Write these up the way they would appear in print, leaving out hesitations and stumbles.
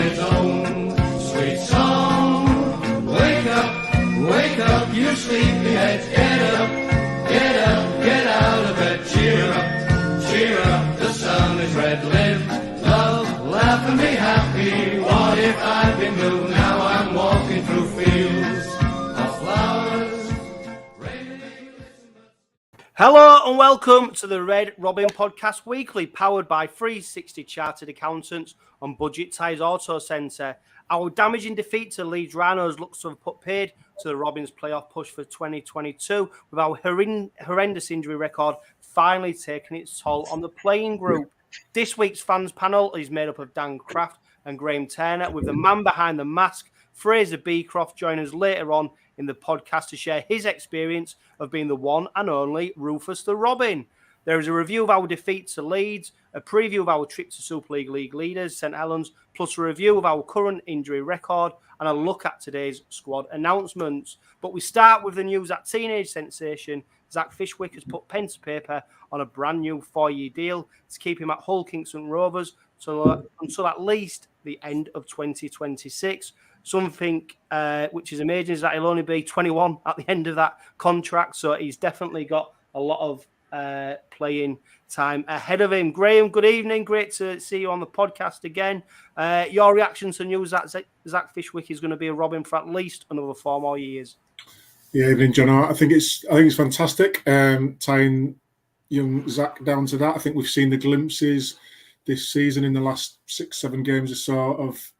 its own sweet song. Wake up, you sleepyheads, get up, get out of bed, cheer up, the sun is red, live, love, laugh and be happy. What if I'd been blue, now I'm walking through fields of flowers. Hello and welcome to the RedRobin Podcast Weekly, powered by 360 Chartered Accountants on Budget Ties Auto Centre. Our damaging defeat to Leeds Rhinos looks to have put paid to the Robins' playoff push for 2022, with our horrendous injury record finally taking its toll on the playing group. This week's fans panel is made up of Dan Craft and Graham Turner, with the man behind the mask, Fraser Beecroft, joining us later on in the podcast to share his experience of being the one and only Rufus the Robin. There is a review of our defeat to Leeds, a preview of our trip to Super League leaders, St Helens, plus a review of our current injury record and a look at today's squad announcements. But we start with the news that teenage sensation 𝗟𝗲𝗲𝗱𝘀 has put pen to paper on a brand new 4-year deal to keep him at Hull Kingston Rovers until at least the end of 2026. Something which is amazing is that he'll only be 21 at the end of that contract, so he's definitely got a lot of playing time ahead of him. Graham, good evening. Great to see you on the podcast again. Your reaction to news that 𝗟𝗲𝗲𝗱𝘀 is going to be a Robin for at least another 4 more years? Yeah, evening, John. I think it's fantastic tying young Zach down to that. I think we've seen the glimpses this season in the last 6-7 games or so of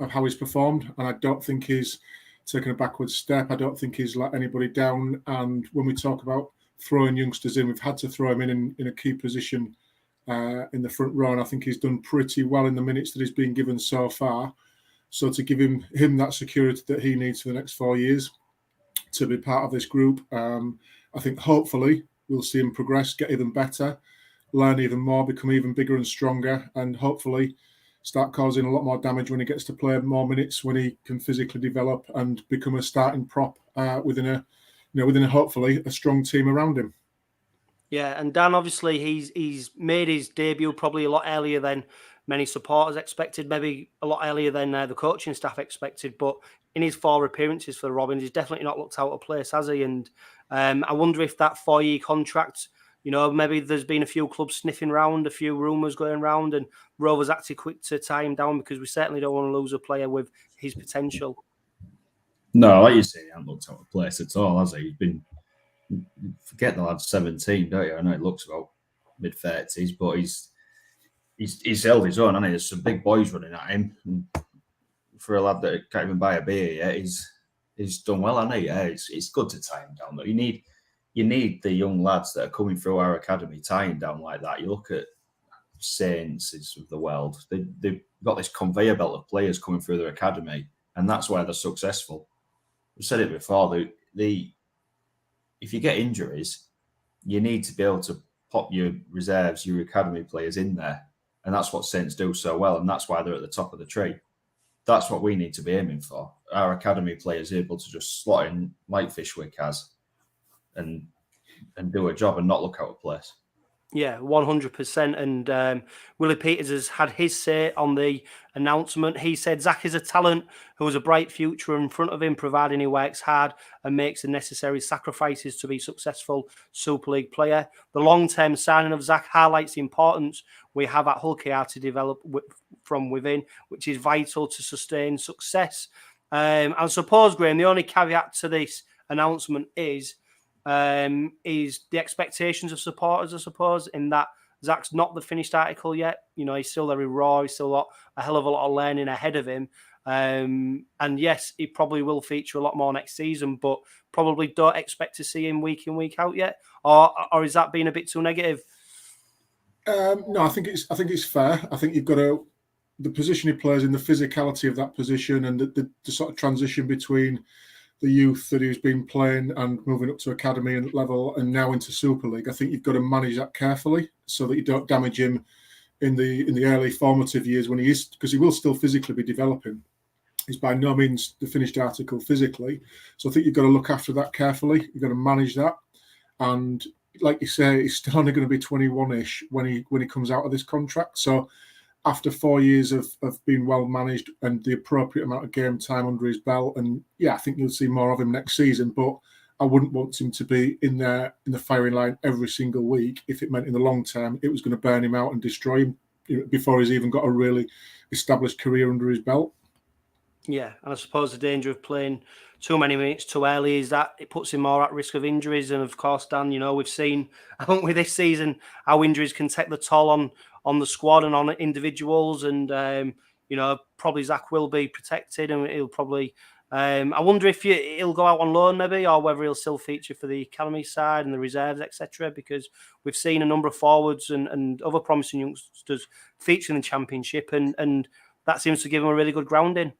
how he's performed, and I don't think he's taken a backwards step. I don't think he's let anybody down. And when we talk about throwing youngsters in, we've had to throw him in a key position in the front row, and I think he's done pretty well in the minutes that he's been given so far. So to give him that security that he needs for the next 4 years to be part of this group, I think hopefully we'll see him progress, get even better, learn even more, become even bigger and stronger, and hopefully start causing a lot more damage when he gets to play more minutes, when he can physically develop and become a starting prop within a hopefully a strong team around him. Yeah, and Dan, obviously he's made his debut probably a lot earlier than many supporters expected, maybe a lot earlier than the coaching staff expected, but in his 4 appearances for the Robins, he's definitely not looked out of place, has he? And I wonder if that 4-year contract, maybe there's been a few clubs sniffing around, a few rumours going around, and Rovers actually quick to tie him down, because we certainly don't want to lose a player with his potential. No, like you say, he hasn't looked out of place at all, has he? He's been, forget the lad's 17, don't you? I know he looks about mid-30s, but he's held his own, hasn't he? There's some big boys running at him. And for a lad that can't even buy a beer yet, he's done well, hasn't he? Yeah, it's good to tie him down, though. You need the young lads that are coming through our academy tying down like that. You look at Saints of the world; they've got this conveyor belt of players coming through their academy, and that's why they're successful. I've said it before. If you get injuries, you need to be able to pop your reserves, your academy players in there, and that's what Saints do so well, and that's why they're at the top of the tree. That's what we need to be aiming for. Our academy players able to just slot in like 𝗵𝗆 has. And do a job and not look out of place. Yeah, 100%. And Willie Peters has had his say on the announcement. He said Zach is a talent who has a bright future in front of him, providing he works hard and makes the necessary sacrifices to be a successful Super League player. The long-term signing of Zach highlights the importance we have at Hull KR to develop from within, which is vital to sustain success. I suppose, Graham, the only caveat to this announcement is the expectations of supporters, I suppose, in that Zach's not the finished article yet. He's still very raw. He's still got a hell of a lot of learning ahead of him. And yes, he probably will feature a lot more next season, but probably don't expect to see him week in, week out yet. Or is that being a bit too negative? No, I think it's fair. I think you've got the position he plays in, the physicality of that position, and the sort of transition between the youth that he's been playing and moving up to academy and level and now into Super League. I think you've got to manage that carefully so that you don't damage him in the early formative years when because he will still physically be developing. He's by no means the finished article physically. So I think you've got to look after that carefully. You've got to manage that. And like you say, he's still only going to be 21-ish when he comes out of this contract. So after 4 years of being well managed and the appropriate amount of game time under his belt. And yeah, I think you'll see more of him next season, but I wouldn't want him to be in the firing line every single week if it meant in the long term it was going to burn him out and destroy him before he's even got a really established career under his belt. Yeah, and I suppose the danger of playing too many minutes too early is that it puts him more at risk of injuries. And of course, Dan, we've seen, haven't we, this season, how injuries can take the toll on the squad and on individuals. And, probably Zach will be protected and he'll probably... I wonder if he'll go out on loan maybe, or whether he'll still feature for the academy side and the reserves, etc. Because we've seen a number of forwards and other promising youngsters feature in the Championship, and that seems to give him a really good grounding.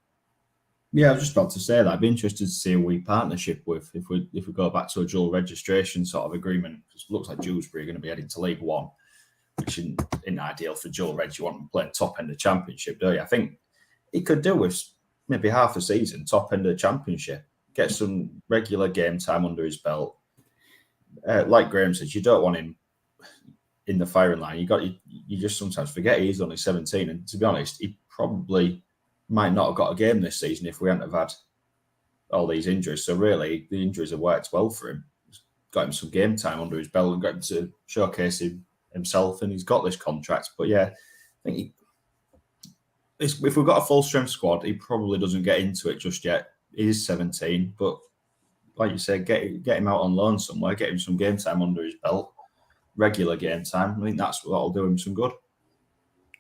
Yeah, I was just about to say that. I'd be interested to see a wee partnership with if we go back to a dual registration sort of agreement. It looks like Dewsbury are going to be heading to League One, which isn't ideal for dual reg. You want to play top end of Championship, don't you? I think he could do with maybe half a season, top end of the Championship, get some regular game time under his belt. Like Graham says, you don't want him in the firing line. You just sometimes forget he's only 17, and to be honest, he probably might not have got a game this season if we hadn't have had all these injuries. So really, the injuries have worked well for him. It's got him some game time under his belt and got him to showcase himself, and he's got this contract. But yeah, I think if we've got a full strength squad, he probably doesn't get into it just yet. He is 17, but like you said, get him out on loan somewhere, get him some game time under his belt, regular game time. I think that's what'll do him some good.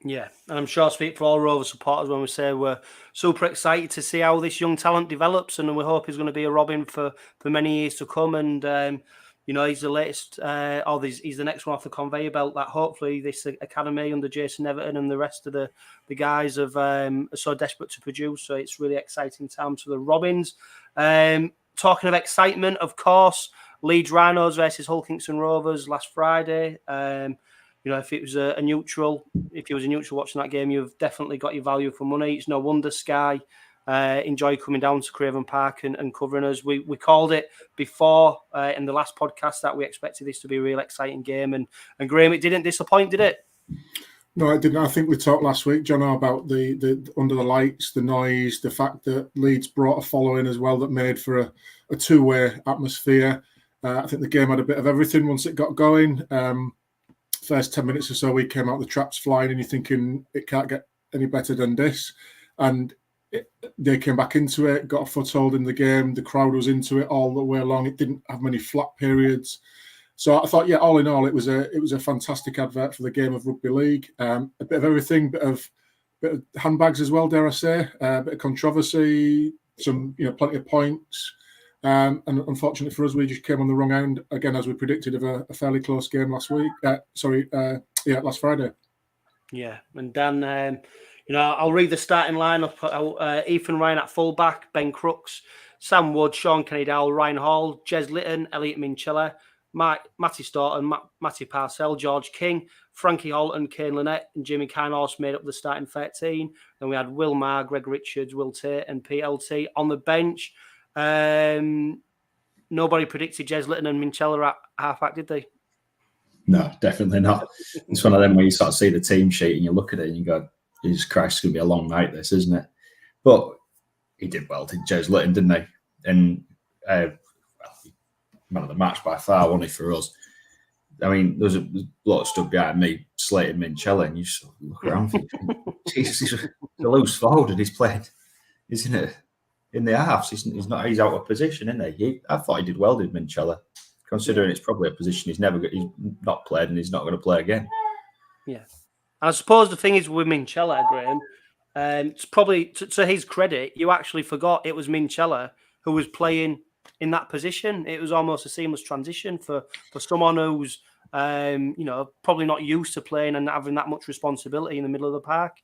Yeah, and I'm sure I speak for all Rovers supporters when we say we're super excited to see how this young talent develops, and we hope he's going to be a Robin for many years to come. And he's the latest, he's the next one off the conveyor belt that hopefully this academy under Jason Everton and the rest of the guys are so desperate to produce. So it's really exciting times for the Robins. Talking of excitement, of course, Leeds Rhinos versus Hull Kingston Rovers last Friday. If it was a neutral, if you was a neutral watching that game, you've definitely got your value for money. It's no wonder Sky enjoyed coming down to Craven Park and covering us. We called it before in the last podcast that we expected this to be a real exciting game, and Graham, it didn't disappoint, did it? No, it didn't. I think we talked last week, John, about the under the lights, the noise, the fact that Leeds brought a following as well that made for a two-way atmosphere. I think the game had a bit of everything once it got going. First 10 minutes or so, we came out the traps flying, and you're thinking it can't get any better than this. And they came back into it, got a foothold in the game. The crowd was into it all the way along. It didn't have many flat periods. So I thought, yeah, all in all, it was a fantastic advert for the game of rugby league. A bit of everything, bit of handbags as well, dare I say. A bit of controversy, some plenty of points. And unfortunately for us, we just came on the wrong end again, as we predicted, of a fairly close game last week. Last Friday. Yeah, and Dan, I'll read the starting lineup. Ethan Ryan at fullback, Ben Crooks, Sam Wood, Sean Kennedy-Dowell, Ryan Hall, Jez Litton, 𝗟𝗵𝗆𝗆, Matty Staunton, Matty Parcell, George King, Frankie Holton, Kane Lynette, and Jimmy Carnhorse made up the starting 13. Then we had Will Maher, Greg Richards, Will Tate, and PLT on the bench. Nobody predicted Jez Litton and Minchella at halfback, did they? No, definitely not. It's one of them where you sort of see the team sheet and you look at it and you go, Jesus Christ, it's going to be a long night, this, isn't it? But he did well, did Jez Litton, didn't he? And man of the match by far, wasn't he, for us? I mean, there's a lot of stuff behind me slating Minchella, and you just look around and think, Jesus, he's a loose forward and he's playing, isn't it? In the halves, he's out of position, isn't he? I thought he did well, did Minchella, considering it's probably a position he's not played and he's not going to play again. Yeah, and I suppose the thing is with Minchella, Graham, it's probably to his credit, you actually forgot it was Minchella who was playing in that position. It was almost a seamless transition for someone who's probably not used to playing and having that much responsibility in the middle of the park.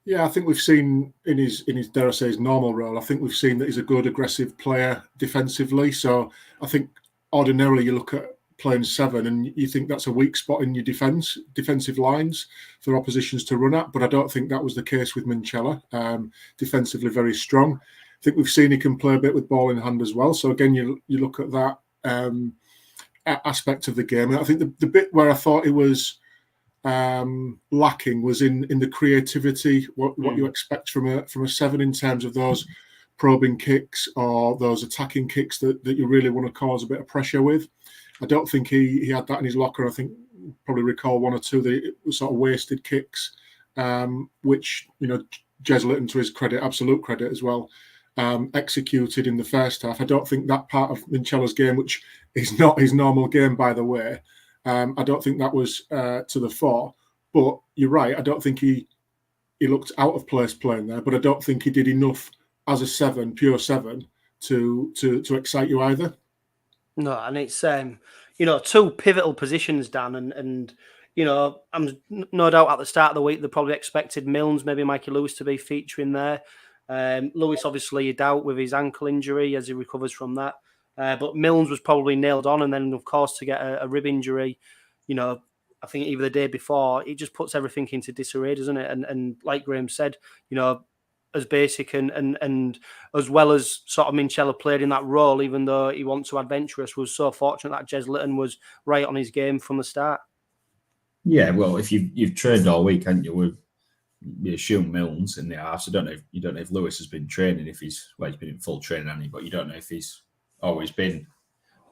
Yeah, I think we've seen in his dare I say his normal role, I think we've seen that he's a good aggressive player defensively. So I think ordinarily you look at playing 7 and you think that's a weak spot in your defensive lines for oppositions to run at. But I don't think that was the case with Minchella. Defensively very strong. I think we've seen he can play a bit with ball in hand as well. So again, you look at that aspect of the game. And I think the bit where I thought it was lacking was in the creativity, what you expect from a 7 in terms of those probing kicks or those attacking kicks that you really want to cause a bit of pressure with. I don't think he had that in his locker. I think probably recall 1 or 2 that were sort of wasted kicks, which, Jes Litton, to his credit, absolute credit as well, executed in the first half. I don't think that part of Minchella's game, which is not his normal game, by the way, I don't think that was to the fore. But you're right. I don't think he looked out of place playing there, but I don't think he did enough as a 7, pure 7, to excite you either. No, and it's 2 pivotal positions, Dan, and I'm no doubt at the start of the week they probably expected Milnes, maybe Mikey Lewis, to be featuring there. Lewis, obviously, a doubt with his ankle injury as he recovers from that. But Milnes was probably nailed on, and then of course to get a rib injury, I think either the day before, it just puts everything into disarray, doesn't it? And like Graham said, as basic and as well as sort of Minchella played in that role, even though he wants to adventurous, was so fortunate that Jes Litton was right on his game from the start. Yeah, well, if you've trained all week, haven't you? We assume Milnes in the half. So you don't know if Lewis has been training, if he's been in full training, hasn't he? But you don't know if he's always been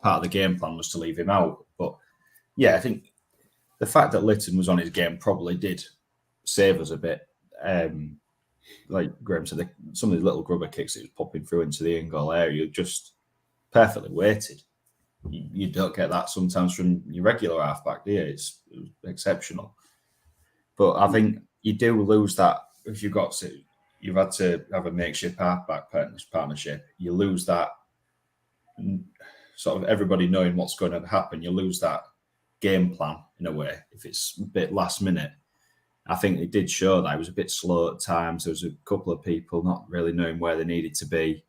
part of the game plan was to leave him out. But yeah, I think the fact that Litton was on his game probably did save us a bit. Like Graham said, some of these little grubber kicks that he was popping through into the in-goal area just perfectly weighted. You don't get that sometimes from your regular halfback, do you? It was exceptional. But I think you do lose that if you've had to have a makeshift halfback partnership. You lose that sort of everybody knowing what's going to happen. You lose that game plan in a way if it's a bit last minute. I think it did show that it was a bit slow at times. There was a couple of people not really knowing where they needed to be.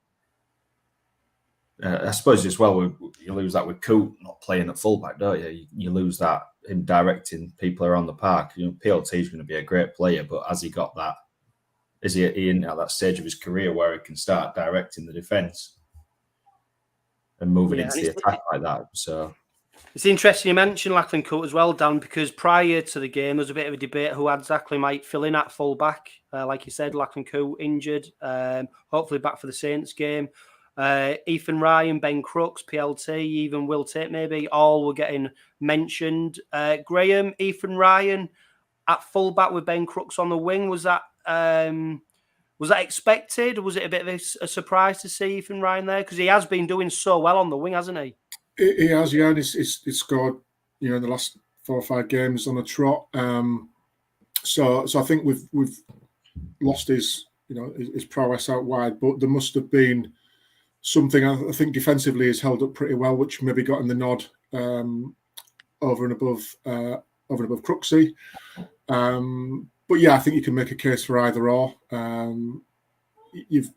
I suppose as well, you lose that with Coote not playing at fullback, don't you? You lose that in directing people around the park. PLT is going to be a great player, but has he got that? Is he in at that stage of his career where he can start directing the defence and moving into the attack like that? So it's interesting you mentioned Lachlan Coote as well, Dan, because prior to the game, there was a bit of a debate who exactly might fill in at fullback. Like you said, Lachlan Coote injured, hopefully back for the Saints game. Ethan Ryan, Ben Crooks, PLT, even Will Tate maybe, all were getting mentioned. Graham, Ethan Ryan at fullback with Ben Crooks on the wing, was that expected? Was it a bit of a surprise to see Ethan Ryan there? Because he has been doing so well on the wing, hasn't he? He has, yeah, and he's scored, in the last 4 or 5 games on a trot. So I think we've lost his prowess out wide, but there must have been something. I think defensively he's held up pretty well, which maybe got him the nod over and above Crooksy. But yeah, I think you can make a case for either or. You've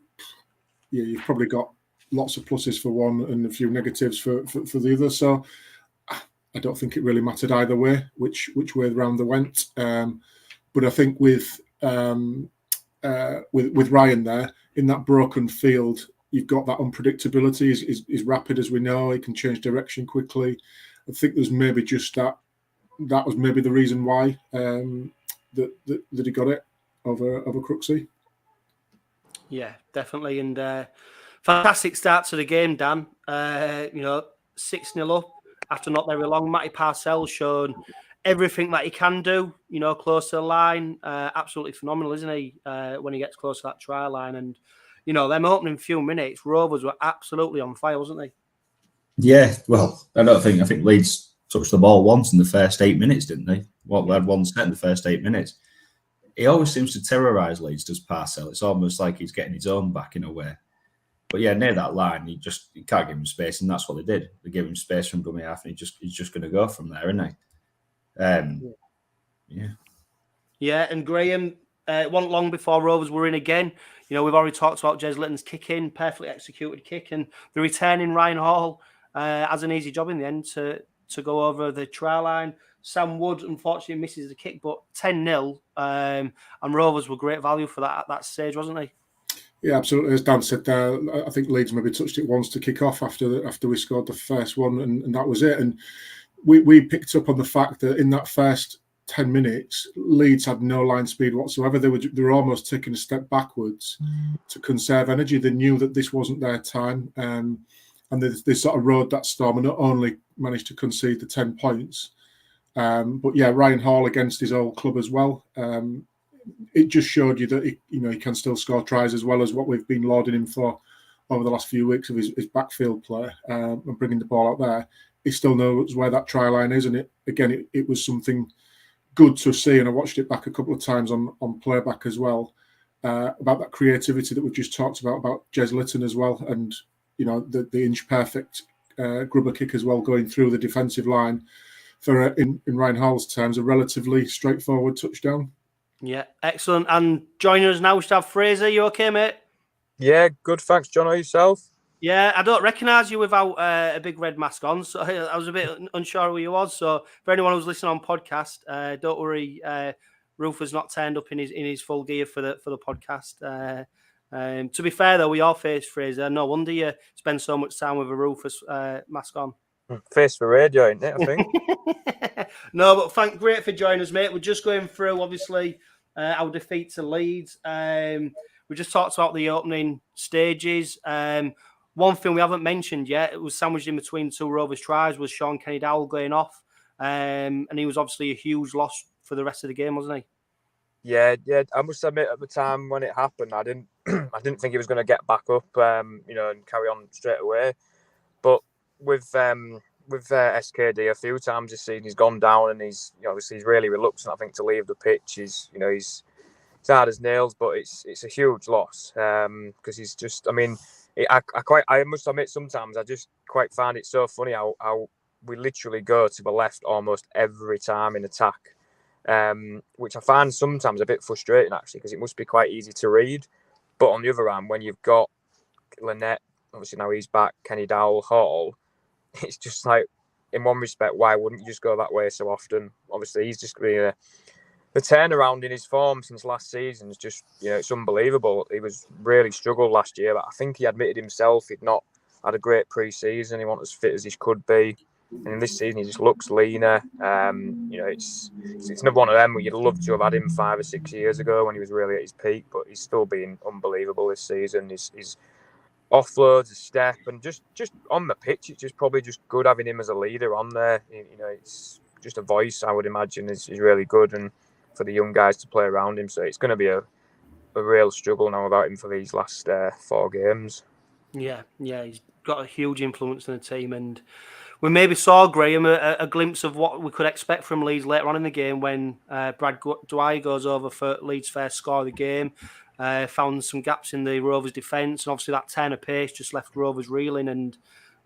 probably got lots of pluses for one and a few negatives for the other. So I don't think it really mattered either way, which way round they went. But I think with Ryan there in that broken field, you've got that unpredictability. He's rapid, as we know. He can change direction quickly. I think there's maybe just that was maybe the reason why that he got it over Crooksy. Yeah, definitely. And fantastic start to the game, Dan. 6-0 up after not very long. Matty Parcell's shown everything that he can do, close to the line. Absolutely phenomenal, isn't he, when he gets close to that try line? And, them opening few minutes, Rovers were absolutely on fire, wasn't they? Yeah, well, I think Leeds touched the ball once in the first 8 minutes, didn't they? We had one set in the first 8 minutes. He always seems to terrorise Leeds, does Parcell. It's almost like he's getting his own back in a way. But yeah, near that line, you can't give him space, and that's what they did. They gave him space from dummy half, and he's just going to go from there, isn't he? Yeah, and Graham, it wasn't long before Rovers were in again. We've already talked about Jes Litton's kick in, perfectly executed kick, and the returning Ryan Hall has an easy job in the end to go over the try line. Sam Wood, unfortunately, misses the kick, but 10-0, and Rovers were great value for that at that stage, wasn't they? Yeah, absolutely. As Dan said there, I think Leeds maybe touched it once to kick off after we scored the first one, and that was it. And we picked up on the fact that in that first 10 minutes, Leeds had no line speed whatsoever. They were almost taking a step backwards to conserve energy. They knew that this wasn't their time, and they sort of rode that storm and not only managed to concede the 10 points, but yeah, Ryan Hall against his old club as well. It just showed you that he can still score tries, as well as what we've been lauding him for over the last few weeks of his backfield play and bringing the ball out there. He still knows where that try line is, and it was something good to see. And I watched it back a couple of times on playback as well, about that creativity that we just talked about 𝗟𝗲𝗲𝗱𝗀 as well, and the inch perfect grubber kick as well, going through the defensive line for in Ryan Hall's terms a relatively straightforward touchdown. Yeah, excellent. And joining us now, we should have Fraser. You okay, mate? Yeah, good. Thanks, John. Or yourself? Yeah, I don't recognise you without a big red mask on, so I was a bit unsure who you was. So for anyone who's listening on podcast, don't worry, Rufus not turned up in his full gear for the podcast. To be fair though, we all face Fraser. No wonder you spend so much time with a Rufus mask on. Face for radio, isn't it? I think. No, but great for joining us, mate. We're just going through obviously our defeat to Leeds. We just talked about the opening stages. One thing we haven't mentioned yet, it was sandwiched in between two Rovers tries, was Sean Kenny-Dowell going off. And he was obviously a huge loss for the rest of the game, wasn't he? Yeah. I must admit, at the time when it happened, I didn't think he was going to get back up, and carry on straight away. But with SKD, a few times this season, he's gone down, and he's really reluctant, I think, to leave the pitch. He's hard as nails, but it's a huge loss, because he's just. I mean, I must admit, sometimes I just quite find it so funny how we literally go to the left almost every time in attack, which I find sometimes a bit frustrating, actually, because it must be quite easy to read. But on the other hand, when you've got Lynette, obviously now he's back, Kenny-Dowell, Hall, it's just like, in one respect, why wouldn't you just go that way so often? Obviously, he's just really the turnaround in his form since last season is just, it's unbelievable. He was really struggled last year, but I think he admitted himself he'd not had a great pre-season. He wasn't as fit as he could be. And in this season, he just looks leaner. It's another one of them where you'd love to have had him 5 or 6 years ago when he was really at his peak, but he's still been unbelievable this season. His offloads, a step, and just on the pitch, it's just probably just good having him as a leader on there. It's just a voice, I would imagine, is really good, and for the young guys to play around him. So it's going to be a real struggle now without him for these last 4 games. Yeah, he's got a huge influence in the team, and we maybe saw, Graham, a glimpse of what we could expect from Leeds later on in the game when Brad Dwyer goes over for Leeds' first score of the game. Found some gaps in the Rovers' defence, and obviously that turn of pace just left Rovers reeling. And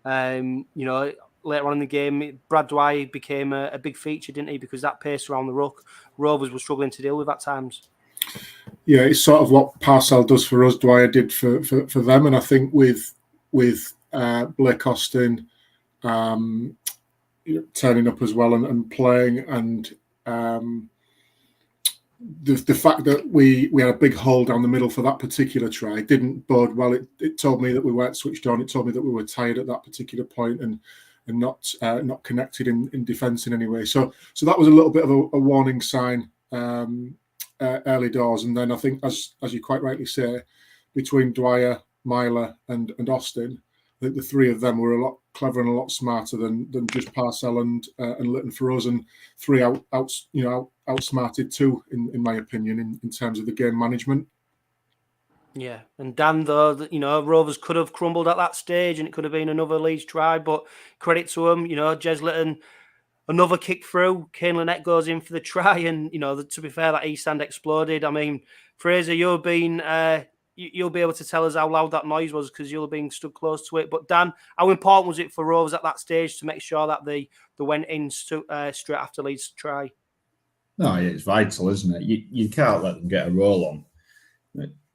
later on in the game, Brad Dwyer became a big feature, didn't he? Because that pace around the ruck, Rovers were struggling to deal with at times. Yeah, it's sort of what Parcell does for us, Dwyer did for them. And I think with Blake Austin turning up as well and playing, and the fact that we had a big hole down the middle for that particular try didn't bode well. It told me that we weren't switched on. It told me that we were tired at that particular point and not connected in defence in any way. So that was a little bit of a warning sign early doors. And then I think, as you quite rightly say, between Dwyer, Myler and Austin, I think the three of them were a lot clever and a lot smarter than just Parcell and Litton for us, and three outsmarted too, in my opinion, in terms of the game management. Yeah, and Dan, though, Rovers could have crumbled at that stage, and it could have been another Leeds try. But credit to him, 𝗟𝗲𝗲𝗱𝗀, another kick through. Kane Lynette goes in for the try, and to be fair, that east stand exploded. I mean, Fraser, you'll be able to tell us how loud that noise was because you'll have been stood close to it. But Dan, how important was it for Rovers at that stage to make sure that they went in straight after Leeds' try? No, it's vital, isn't it? You can't let them get a roll on.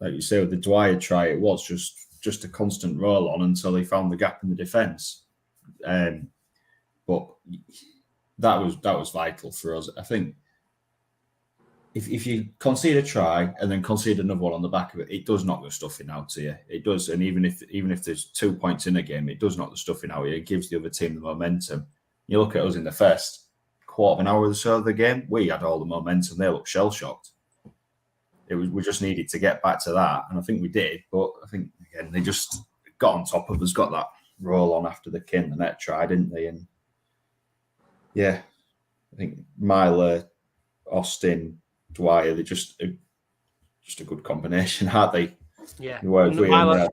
Like you say, with the Dwyer try, it was just a constant roll on until he found the gap in the defence. But that was vital for us. I think if you concede a try and then concede another one on the back of it, it does knock the stuffing out of you. It does, and even if there's 2 points in a game, it does knock the stuffing out of you. It gives the other team the momentum. You look at us in the first quarter of an hour or so of the game, we had all the momentum. They looked shell-shocked. We just needed to get back to that, and I think we did. But I think, again, they just got on top of us, got that roll on after the net try, didn't they? And, yeah, I think Myler, Austin, Dwyer, they're just a good combination, aren't they? Yeah. And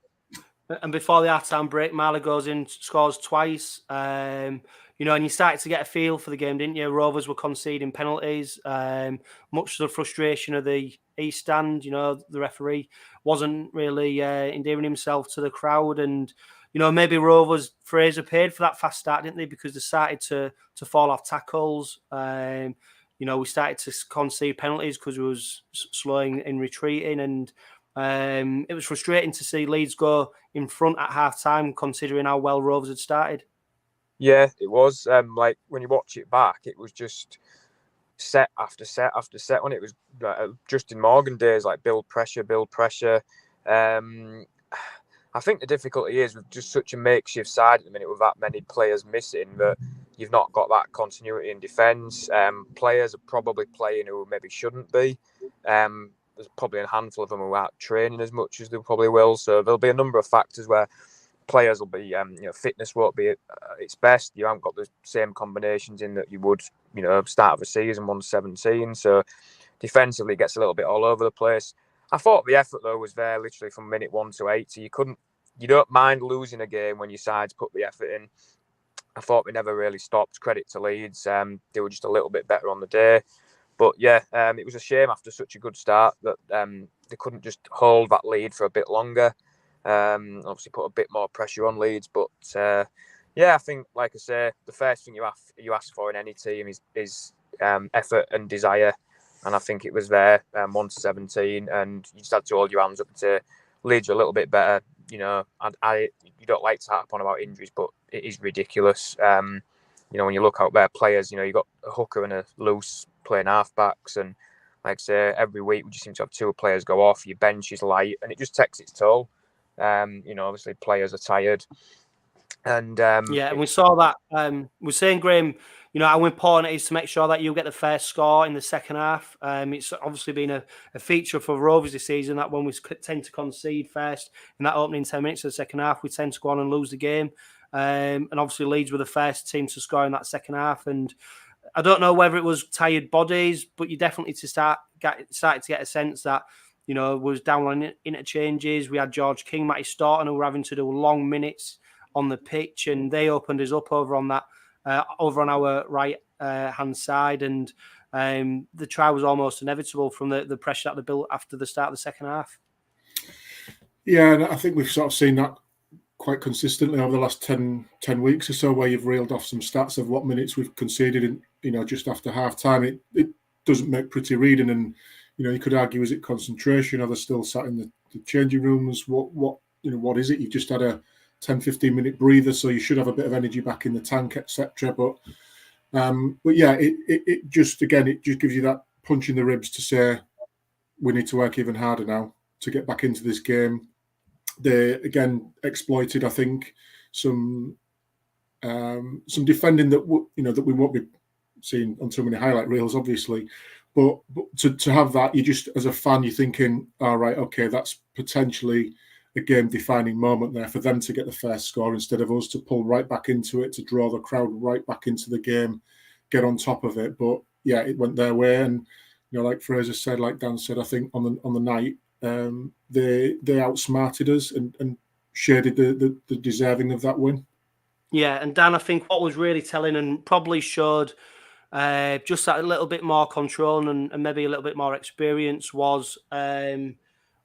and before the half-time break, Myler goes in, scores twice. You know, and you started to get a feel for the game, didn't you? Rovers were conceding penalties, much to the frustration of the East Stand. You know, the referee wasn't really endearing himself to the crowd, and you know, maybe Rovers, Fraser paid for that fast start, didn't they? Because they started to fall off tackles. You know, we started to concede penalties because we was slowing in retreating, and it was frustrating to see Leeds go in front at half time, considering how well Rovers had started. Yeah, it was. Like when you watch it back, it was just set after set after set. When it was Justin Morgan days, like build pressure. I think the difficulty is with just such a makeshift side at the minute with that many players missing that you've not got that continuity in defence. Players are probably playing who maybe shouldn't be. There's probably a handful of them who aren't training as much as they probably will. So there'll be a number of factors where players will be, you know, fitness won't be at its best. You haven't got the same combinations in that you would, you know, start of a season 1-17. So defensively, it gets a little bit all over the place. I thought the effort though was there literally from minute 1 to 80. You don't mind losing a game when your sides put the effort in. I thought we never really stopped. Credit to Leeds, they were just a little bit better on the day. But yeah, it was a shame after such a good start that they couldn't just hold that lead for a bit longer. Obviously put a bit more pressure on Leeds, but yeah, I think, like I say, the first thing you ask for in any team is effort and desire, and I think it was there 1-17, and you just had to hold your hands up and say Leeds are a little bit better. You know, you don't like to harp on about injuries, but it is ridiculous. You know, when you look out there, players, you know, you got a hooker and a loose playing halfbacks, and like I say, every week we just seem to have 2 players go off. Your bench is light, and it just takes its toll. You know, obviously players are tired, and yeah, and we saw that. We're saying, Graham, you know, how important it is to make sure that you get the first score in the second half. It's obviously been a feature for Rovers this season that when we tend to concede first in that opening 10 minutes of the second half, we tend to go on and lose the game. And obviously Leeds were the first team to score in that second half, and I don't know whether it was tired bodies, but you definitely started to get a sense that, you know, was down on interchanges. We had George King, Matty Staunton, who were having to do long minutes on the pitch, and they opened us up over on our right hand side, and the try was almost inevitable from the pressure that they built after the start of the second half. Yeah, and I think we've sort of seen that quite consistently over the last 10 weeks or so, where you've reeled off some stats of what minutes we've conceded in, you know, just after half time. It doesn't make pretty reading, and you know, you could argue, is it concentration? Are they still sat in the changing rooms? What is it? You've just had a 10-15 minute breather, so you should have a bit of energy back in the tank, etc. But yeah, it just gives you that punch in the ribs to say we need to work even harder now to get back into this game. They again exploited, I think, some defending that that we won't be seeing on too many highlight reels, obviously. But to have that, you just, as a fan, you're thinking, all right, okay, that's potentially a game-defining moment there for them to get the first score instead of us to pull right back into it, to draw the crowd right back into the game, get on top of it. But yeah, it went their way, and you know, like Fraser said, like Dan said, I think on the night, they outsmarted us and shaded the deserving of that win. Yeah, and Dan, I think what was really telling and probably showed just that a little bit more control and maybe a little bit more experience was when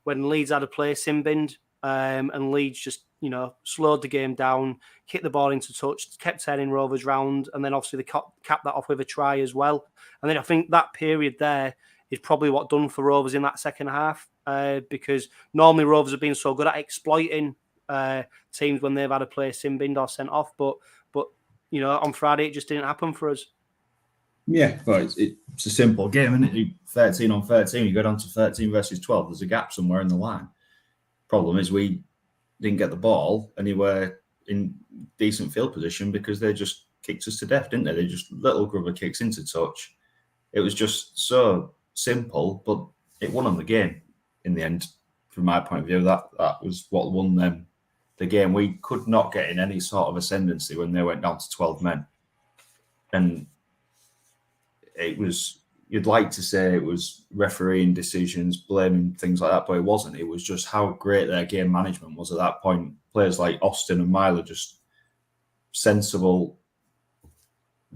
Leeds had a place in Bind, and Leeds just, you know, slowed the game down, kicked the ball into touch, kept turning Rovers round, and then obviously they capped that off with a try as well. And then I think that period there is probably what done for Rovers in that second half, because normally Rovers have been so good at exploiting teams when they've had a place in Bind or sent off, but you know, on Friday it just didn't happen for us. Yeah, but it's a simple game, isn't it? 13 on 13, you go down to 13 versus 12. There's a gap somewhere in the line. Problem is we didn't get the ball anywhere in decent field position because they just kicked us to death, didn't they? They just little grubber kicks into touch. It was just so simple, but it won them the game in the end. From my point of view, that was what won them the game. We could not get in any sort of ascendancy when they went down to 12 men. And it was, you'd like to say it was refereeing decisions, blaming things like that, but it wasn't. It was just how great their game management was at that point. Players like Austin and Myler, just sensible,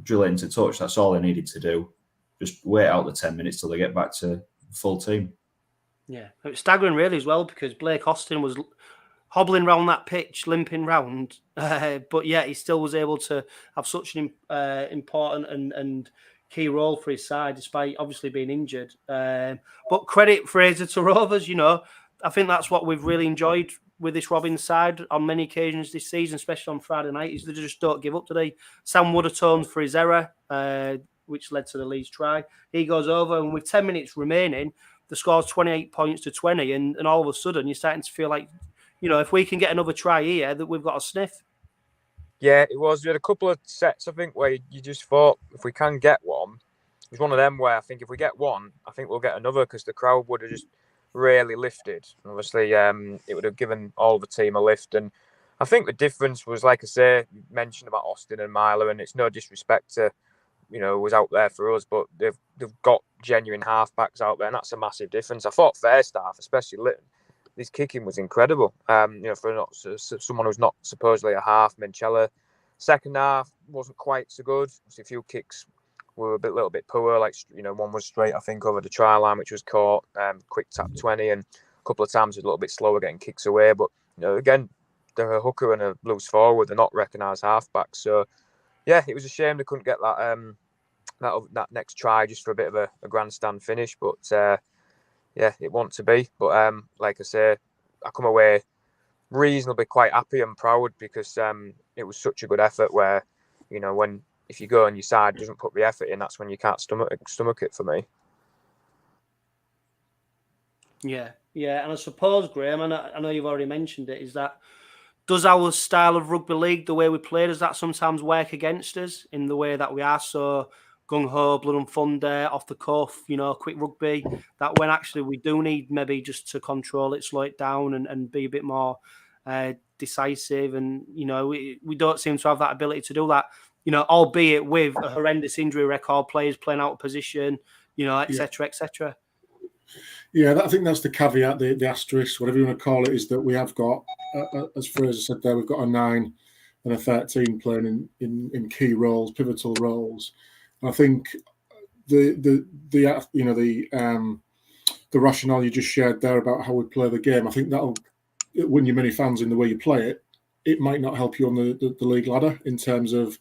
drill it into touch. That's all they needed to do. Just wait out the 10 minutes till they get back to full team. Yeah, it was staggering really as well, because Blake Austin was hobbling around that pitch, limping round, but yeah, he still was able to have such an important and key role for his side, despite obviously being injured. But credit Fraser to Rovers, you know, I think that's what we've really enjoyed with this Robin side on many occasions this season, especially on Friday night, is they just don't give up today. Sam would atoned for his error, which led to the Leeds try. He goes over, and with 10 minutes remaining, the score's 28 points to 20, and all of a sudden you're starting to feel like, you know, if we can get another try here, that we've got a sniff. Yeah, it was. We had a couple of sets, I think, where you just thought, if we can get one, it was one of them where I think if we get one, I think we'll get another, because the crowd would have just really lifted. Obviously, it would have given all the team a lift. And I think the difference was, like I say, you mentioned about Austin and Myler, and it's no disrespect to, you know, was out there for us, but they've got genuine halfbacks out there, and that's a massive difference. I thought first half, especially Lytton, his kicking was incredible. You know, for not someone who's not supposedly a half, Menchella. Second half wasn't quite so good. A few kicks were a little bit poor. Like, you know, one was straight, I think, over the try line, which was caught. Quick tap 20, and a couple of times was a little bit slower getting kicks away. But you know, again, they're a hooker and a loose forward. They're not recognised halfbacks. So yeah, it was a shame they couldn't get that that next try just for a bit of a grandstand finish. But yeah, it wasn't to be. But like I say, I come away reasonably quite happy and proud, because it was such a good effort where, you know, if you go and your side doesn't put the effort in, that's when you can't stomach it for me. Yeah, and I suppose, Graham, and I know you've already mentioned it, is that does our style of rugby league, the way we play, does that sometimes work against us in the way that we are so gung-ho, blood and thunder, off the cuff, you know, quick rugby, that when actually we do need maybe just to control it, slow it down and be a bit more decisive, and, you know, we don't seem to have that ability to do that, you know, albeit with a horrendous injury record, players playing out of position, you know, etc., etc. Yeah, I think that's the caveat, the asterisk, whatever you want to call it, is that we have got, as Fraser said there, we've got a 9 and a 13 playing in key roles, pivotal roles. I think the rationale you just shared there about how we play the game, I think that'll win you many fans in the way you play it. It might not help you on the league ladder in terms of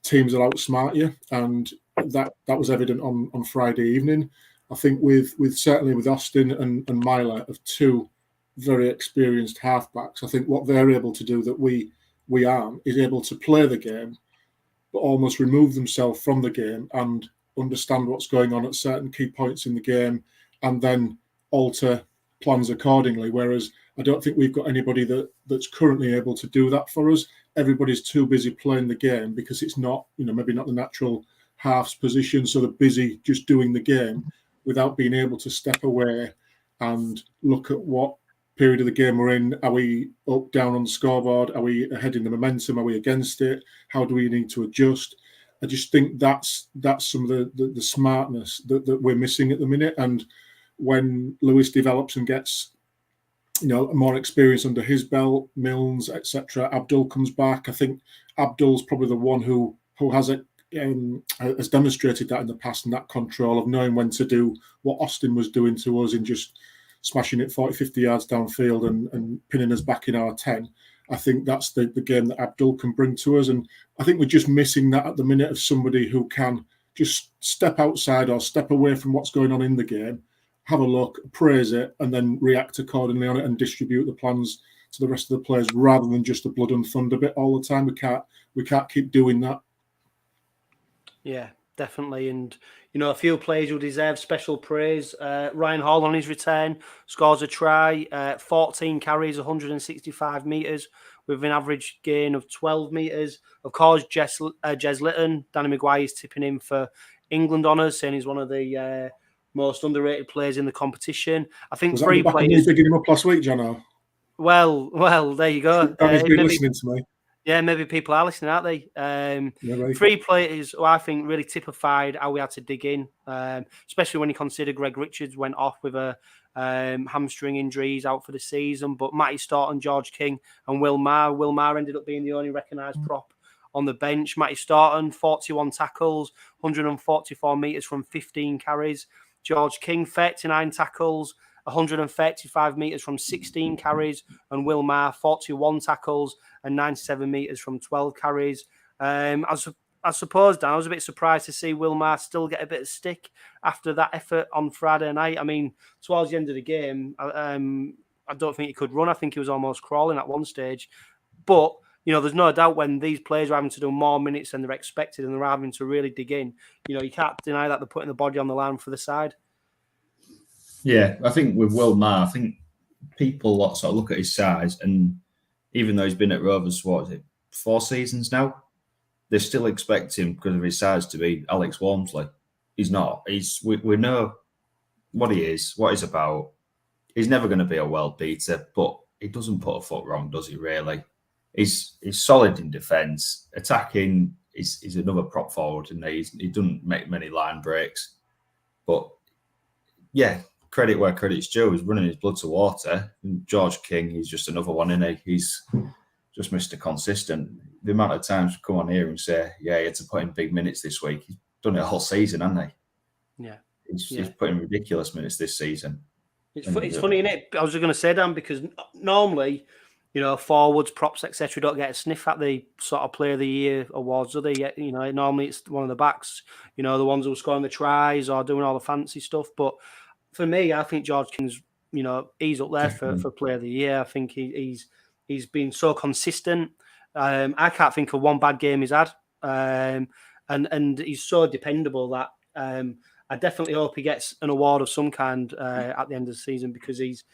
teams will outsmart you, and that was evident on Friday evening. I think with certainly with Austin and Myler, of two very experienced halfbacks, I think what they're able to do that we aren't is able to play the game, but almost remove themselves from the game and understand what's going on at certain key points in the game, and then alter plans accordingly. Whereas I don't think we've got anybody that's currently able to do that for us. Everybody's too busy playing the game because it's not, maybe not the natural half's position, so they're busy just doing the game without being able to step away and look at what period of the game we're in. Are we up, down on the scoreboard? Are we ahead in the momentum? Are we against it? How do we need to adjust? I just think that's some of the smartness that we're missing at the minute. And when Lewis develops and gets more experience under his belt, Milnes, etc., Abdul comes back. I think Abdul's probably the one who has demonstrated that in the past, and that control of knowing when to do what Austin was doing to us in just smashing it 40, 50 yards downfield and pinning us back in our 10. I think that's the game that Abdul can bring to us. And I think we're just missing that at the minute, of somebody who can just step outside or step away from what's going on in the game, have a look, praise it, and then react accordingly on it and distribute the plans to the rest of the players, rather than just the blood and thunder bit all the time. We can't keep doing that. Yeah, definitely. And, a few players who deserve special praise. Ryan Hall on his return scores a try, 14 carries, 165 metres, with an average gain of 12 metres. Of course, 𝗟𝗲𝗲𝗱𝗏, Danny Maguire is tipping him for England honours, saying he's one of the most underrated players in the competition. I think Was that three on the back of me players. bigging him up last week, Jono? Well, there you go. Danny's been listening to me. Yeah, maybe people are listening, aren't they? Maybe. Three players who I think really typified how we had to dig in, especially when you consider Greg Richards went off with a hamstring injury. He's out for the season. But Matty Staunton, George King and Will Maher. Will Maher ended up being the only recognised prop on the bench. Matty Staunton, 41 tackles, 144 metres from 15 carries. George King, 39 tackles, 135 metres from 16 carries, and Will Maher, 41 tackles and 97 metres from 12 carries. I suppose, Dan, I was a bit surprised to see Will Maher still get a bit of stick after that effort on Friday night. I mean, towards the end of the game, I don't think he could run. I think he was almost crawling at one stage. But, you know, there's no doubt when these players are having to do more minutes than they're expected and they're having to really dig in, you know, you can't deny that they're putting the body on the line for the side. Yeah, I think with Will Maher, I think people sort of look at his size, and even though he's been at Rovers, what is it, 4 seasons now, they still expect him because of his size to be Alex Walmsley. He's not. We know what he is, what he's about. He's never going to be a world beater, but he doesn't put a foot wrong, does he? Really, he's solid in defence. Attacking, he's another prop forward, and he doesn't make many line breaks. But yeah, credit where credit's due. He's running his blood to water. And George King, he's just another one, isn't he? He's just Mr. Consistent. The amount of times we come on here and say, yeah, he had to put in big minutes this week. He's done it a whole season, hasn't he? Yeah. He's put in ridiculous minutes this season. It's funny, isn't it? I was going to say, Dan, because normally, you know, forwards, props, etc., don't get a sniff at the sort of Player of the Year awards, do they? You know, normally it's one of the backs, you know, the ones who are scoring the tries or doing all the fancy stuff. But for me, I think George King's, you know, he's up there for Player of the Year. I think he's been so consistent. I can't think of one bad game he's had, and he's so dependable that I definitely hope he gets an award of some kind at the end of the season, because he's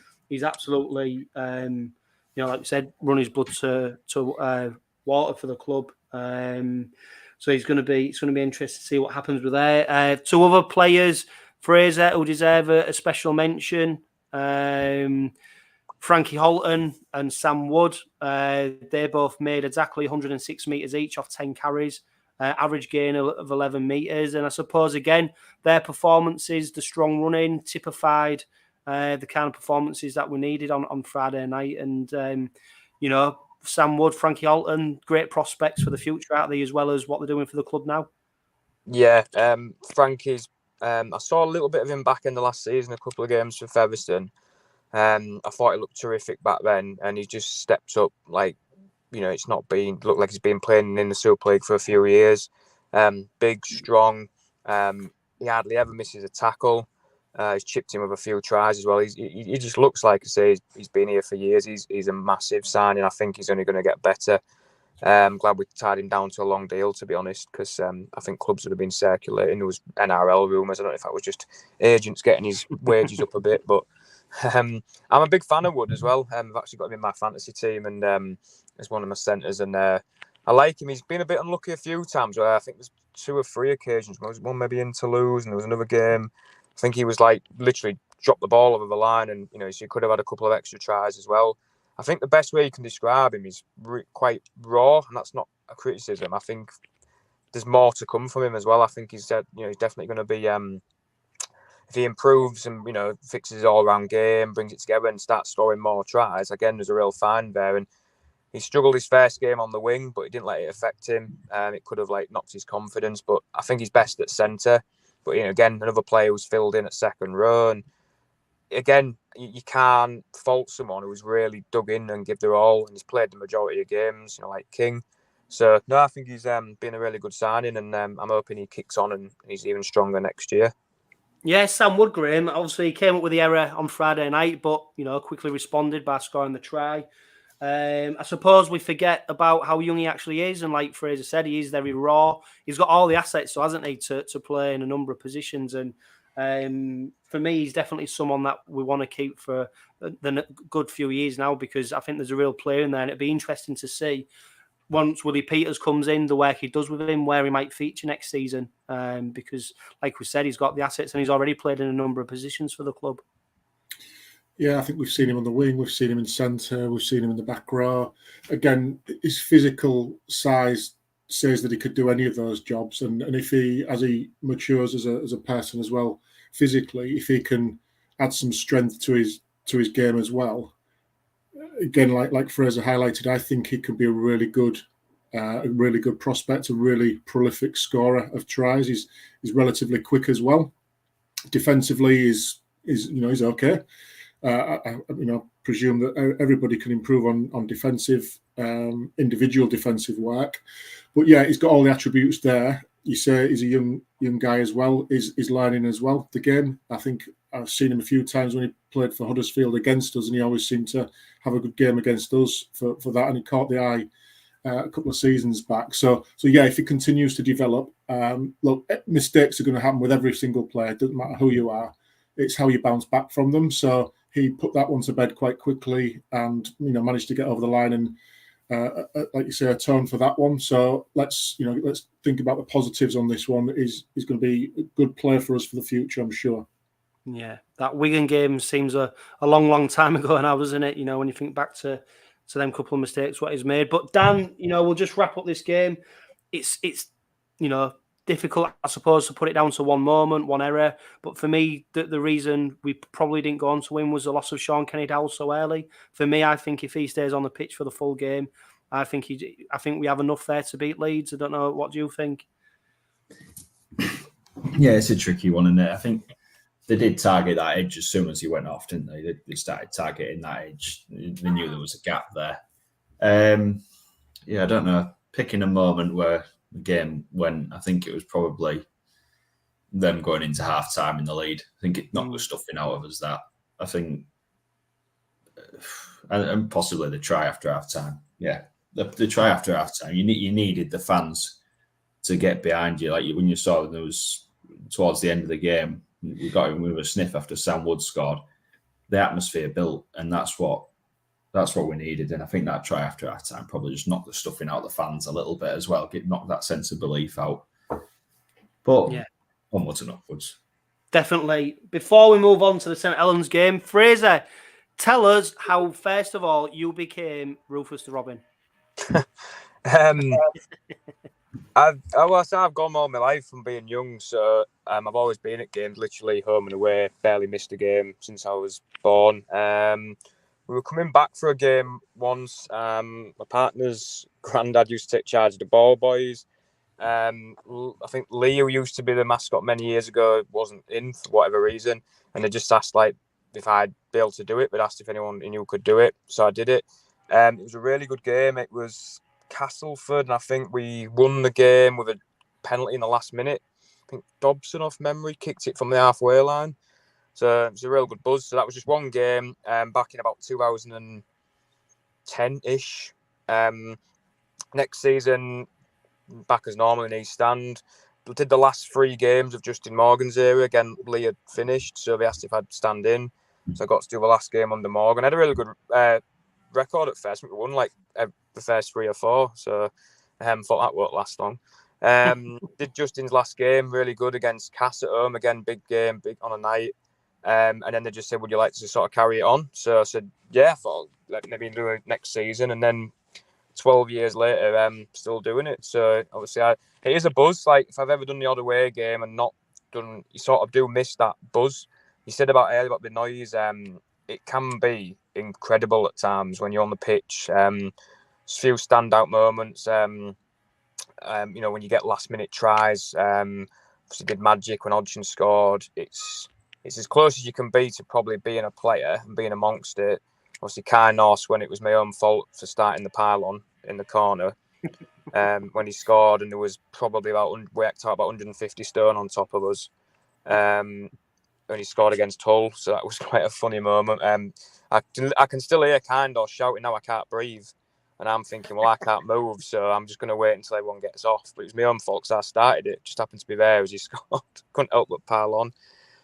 absolutely, you know, like you said, run his blood to water for the club. So it's going to be interesting to see what happens with there. 2 other players, Fraser, who deserve a special mention. Frankie Holton and Sam Wood, they both made exactly 106 metres each off 10 carries, average gain of 11 metres. And I suppose, again, their performances, the strong running, typified the kind of performances that we needed on Friday night. And, you know, Sam Wood, Frankie Holton, great prospects for the future, aren't they, as well as what they're doing for the club now? Yeah, Frankie's, I saw a little bit of him back in the last season, a couple of games for Featherstone. I thought he looked terrific back then, and he just stepped up. Like, you know, looked like he's been playing in the Super League for a few years. Big, strong. He hardly ever misses a tackle. He's chipped in with a few tries as well. He just looks like, I say, he's been here for years. He's a massive signing. I think he's only going to get better. I'm glad we tied him down to a long deal, to be honest, because I think clubs would have been circulating. There was NRL rumours. I don't know if that was just agents getting his wages up a bit, but I'm a big fan of Wood as well. I've actually got him in my fantasy team, and as one of my centres, and I like him. He's been a bit unlucky a few times. Where I think there's 2 or 3 occasions. There was one maybe in Toulouse, and there was another game. I think he was like literally dropped the ball over the line, and you know, so he could have had a couple of extra tries as well. I think the best way you can describe him is quite raw, and that's not a criticism. I think there's more to come from him as well. I think he's definitely going to be, if he improves and, you know, fixes his all-round game, brings it together and starts scoring more tries, again, there's a real find there. And he struggled his first game on the wing, but he didn't let it affect him. It could have knocked his confidence, but I think he's best at centre. But, you know, again, another player who's filled in at second row. And again, you can't fault someone who's really dug in and give their all, and he's played the majority of games, you know, like King. So, no, I think he's been a really good signing, and I'm hoping he kicks on and he's even stronger next year. Yeah, Sam Wood, Graham, obviously he came up with the error on Friday night, but, you know, quickly responded by scoring the try. I suppose we forget about how young he actually is, and like Fraser said, he is very raw. He's got all the assets, so hasn't he, to play in a number of positions. And For me, he's definitely someone that we want to keep for the good few years now, because I think there's a real player in there, and it'd be interesting to see once Willie Peters comes in, the work he does with him, where he might feature next season. Because, like we said, he's got the assets and he's already played in a number of positions for the club. Yeah, I think we've seen him on the wing, we've seen him in centre, we've seen him in the back row. Again, his physical size says that he could do any of those jobs, and if he, as he matures as a person as well, physically, if he can add some strength to his game as well, again, like Fraser highlighted, I think he could be a really good prospect, a really prolific scorer of tries. He's relatively quick as well. Defensively, he's okay. I presume that everybody can improve on defensive, individual defensive work. But yeah, he's got all the attributes there. You say he's a young guy as well. He's learning as well the game. I think I've seen him a few times when he played for Huddersfield against us, and he always seemed to have a good game against us for that. And he caught the eye a couple of seasons back. So yeah, if he continues to develop, look, mistakes are going to happen with every single player. It doesn't matter who you are. It's how you bounce back from them. So he put that one to bed quite quickly, and managed to get over the line and, like you say, atone for that one. So let's think about the positives on this one. He's going to be a good player for us for the future, I'm sure. Yeah, that Wigan game seems a long time ago now, doesn't it? When you think back to them couple of mistakes what he's made. But Dan, we'll just wrap up this game. It's difficult, I suppose, to put it down to one moment, one error. But for me, the reason we probably didn't go on to win was the loss of Sean Kenny-Dowell so early. For me, I think if he stays on the pitch for the full game, I think we have enough there to beat Leeds. I don't know. What do you think? Yeah, it's a tricky one, isn't it? I think they did target that edge as soon as he went off, didn't they? They started targeting that edge. They knew there was a gap there. I don't know. Picking a moment where the game went, I think it was probably them going into half-time in the lead. I think it knocked the stuffing out of us, that. I think, and possibly the try after half-time. Yeah, the try after half-time. You needed the fans to get behind you. Like when you saw there was, towards the end of the game, we got him with a sniff after Sam Wood scored. The atmosphere built, and that's what we needed. And I think that try after half time probably just knocked the stuffing out of the fans a little bit as well. Knocked that sense of belief out. But yeah, onwards and upwards. Definitely. Before we move on to the St Helens game, Fraser, tell us how, first of all, you became Rufus the Robin. I've gone all my life from being young, so I've always been at games, literally home and away. Barely missed a game since I was born. We were coming back for a game once. My partner's granddad used to take charge of the ball boys. I think Leo used to be the mascot many years ago, wasn't in for whatever reason, and they just asked if I'd be able to do it, but asked if anyone knew could do it, so I did it. It was a really good game. It was Castleford, and I think we won the game with a penalty in the last minute. I think Dobson, off memory, kicked it from the halfway line. So it was a real good buzz. So that was just one game back in about 2010-ish. Next season, back as normal in East Stand. We did the last 3 games of Justin Morgan's era. Again, Lee had finished, so they asked if I'd stand in. So I got to do the last game under Morgan. I had a really good record at first. We won the first 3 or 4. So I thought that won't last long. Did Justin's last game, really good against Cass at home. Again, big game, big on a night. And then they just said, would you like to sort of carry it on? So I said, yeah, I thought maybe do it next season. And then 12 years later, still doing it. So obviously, it is a buzz. If I've ever done the odd away game and not done, you sort of do miss that buzz. You said earlier about the noise. It can be incredible at times when you're on the pitch. A few standout moments. When you get last minute tries. Obviously did magic when Hodgson scored. It's as close as you can be to probably being a player and being amongst it. Obviously, 𝗂𝗏 when it was my own fault for starting the pylon in the corner when he scored, and there was probably worked out about 150 stone on top of us when he scored against Hull. So that was quite a funny moment. I can still hear 𝗂𝗏 shouting, "Now I can't breathe," and I'm thinking, well, I can't move, so I'm just going to wait until everyone gets off. But it was my own fault because I started it. Just happened to be there as he scored. Couldn't help but pile on.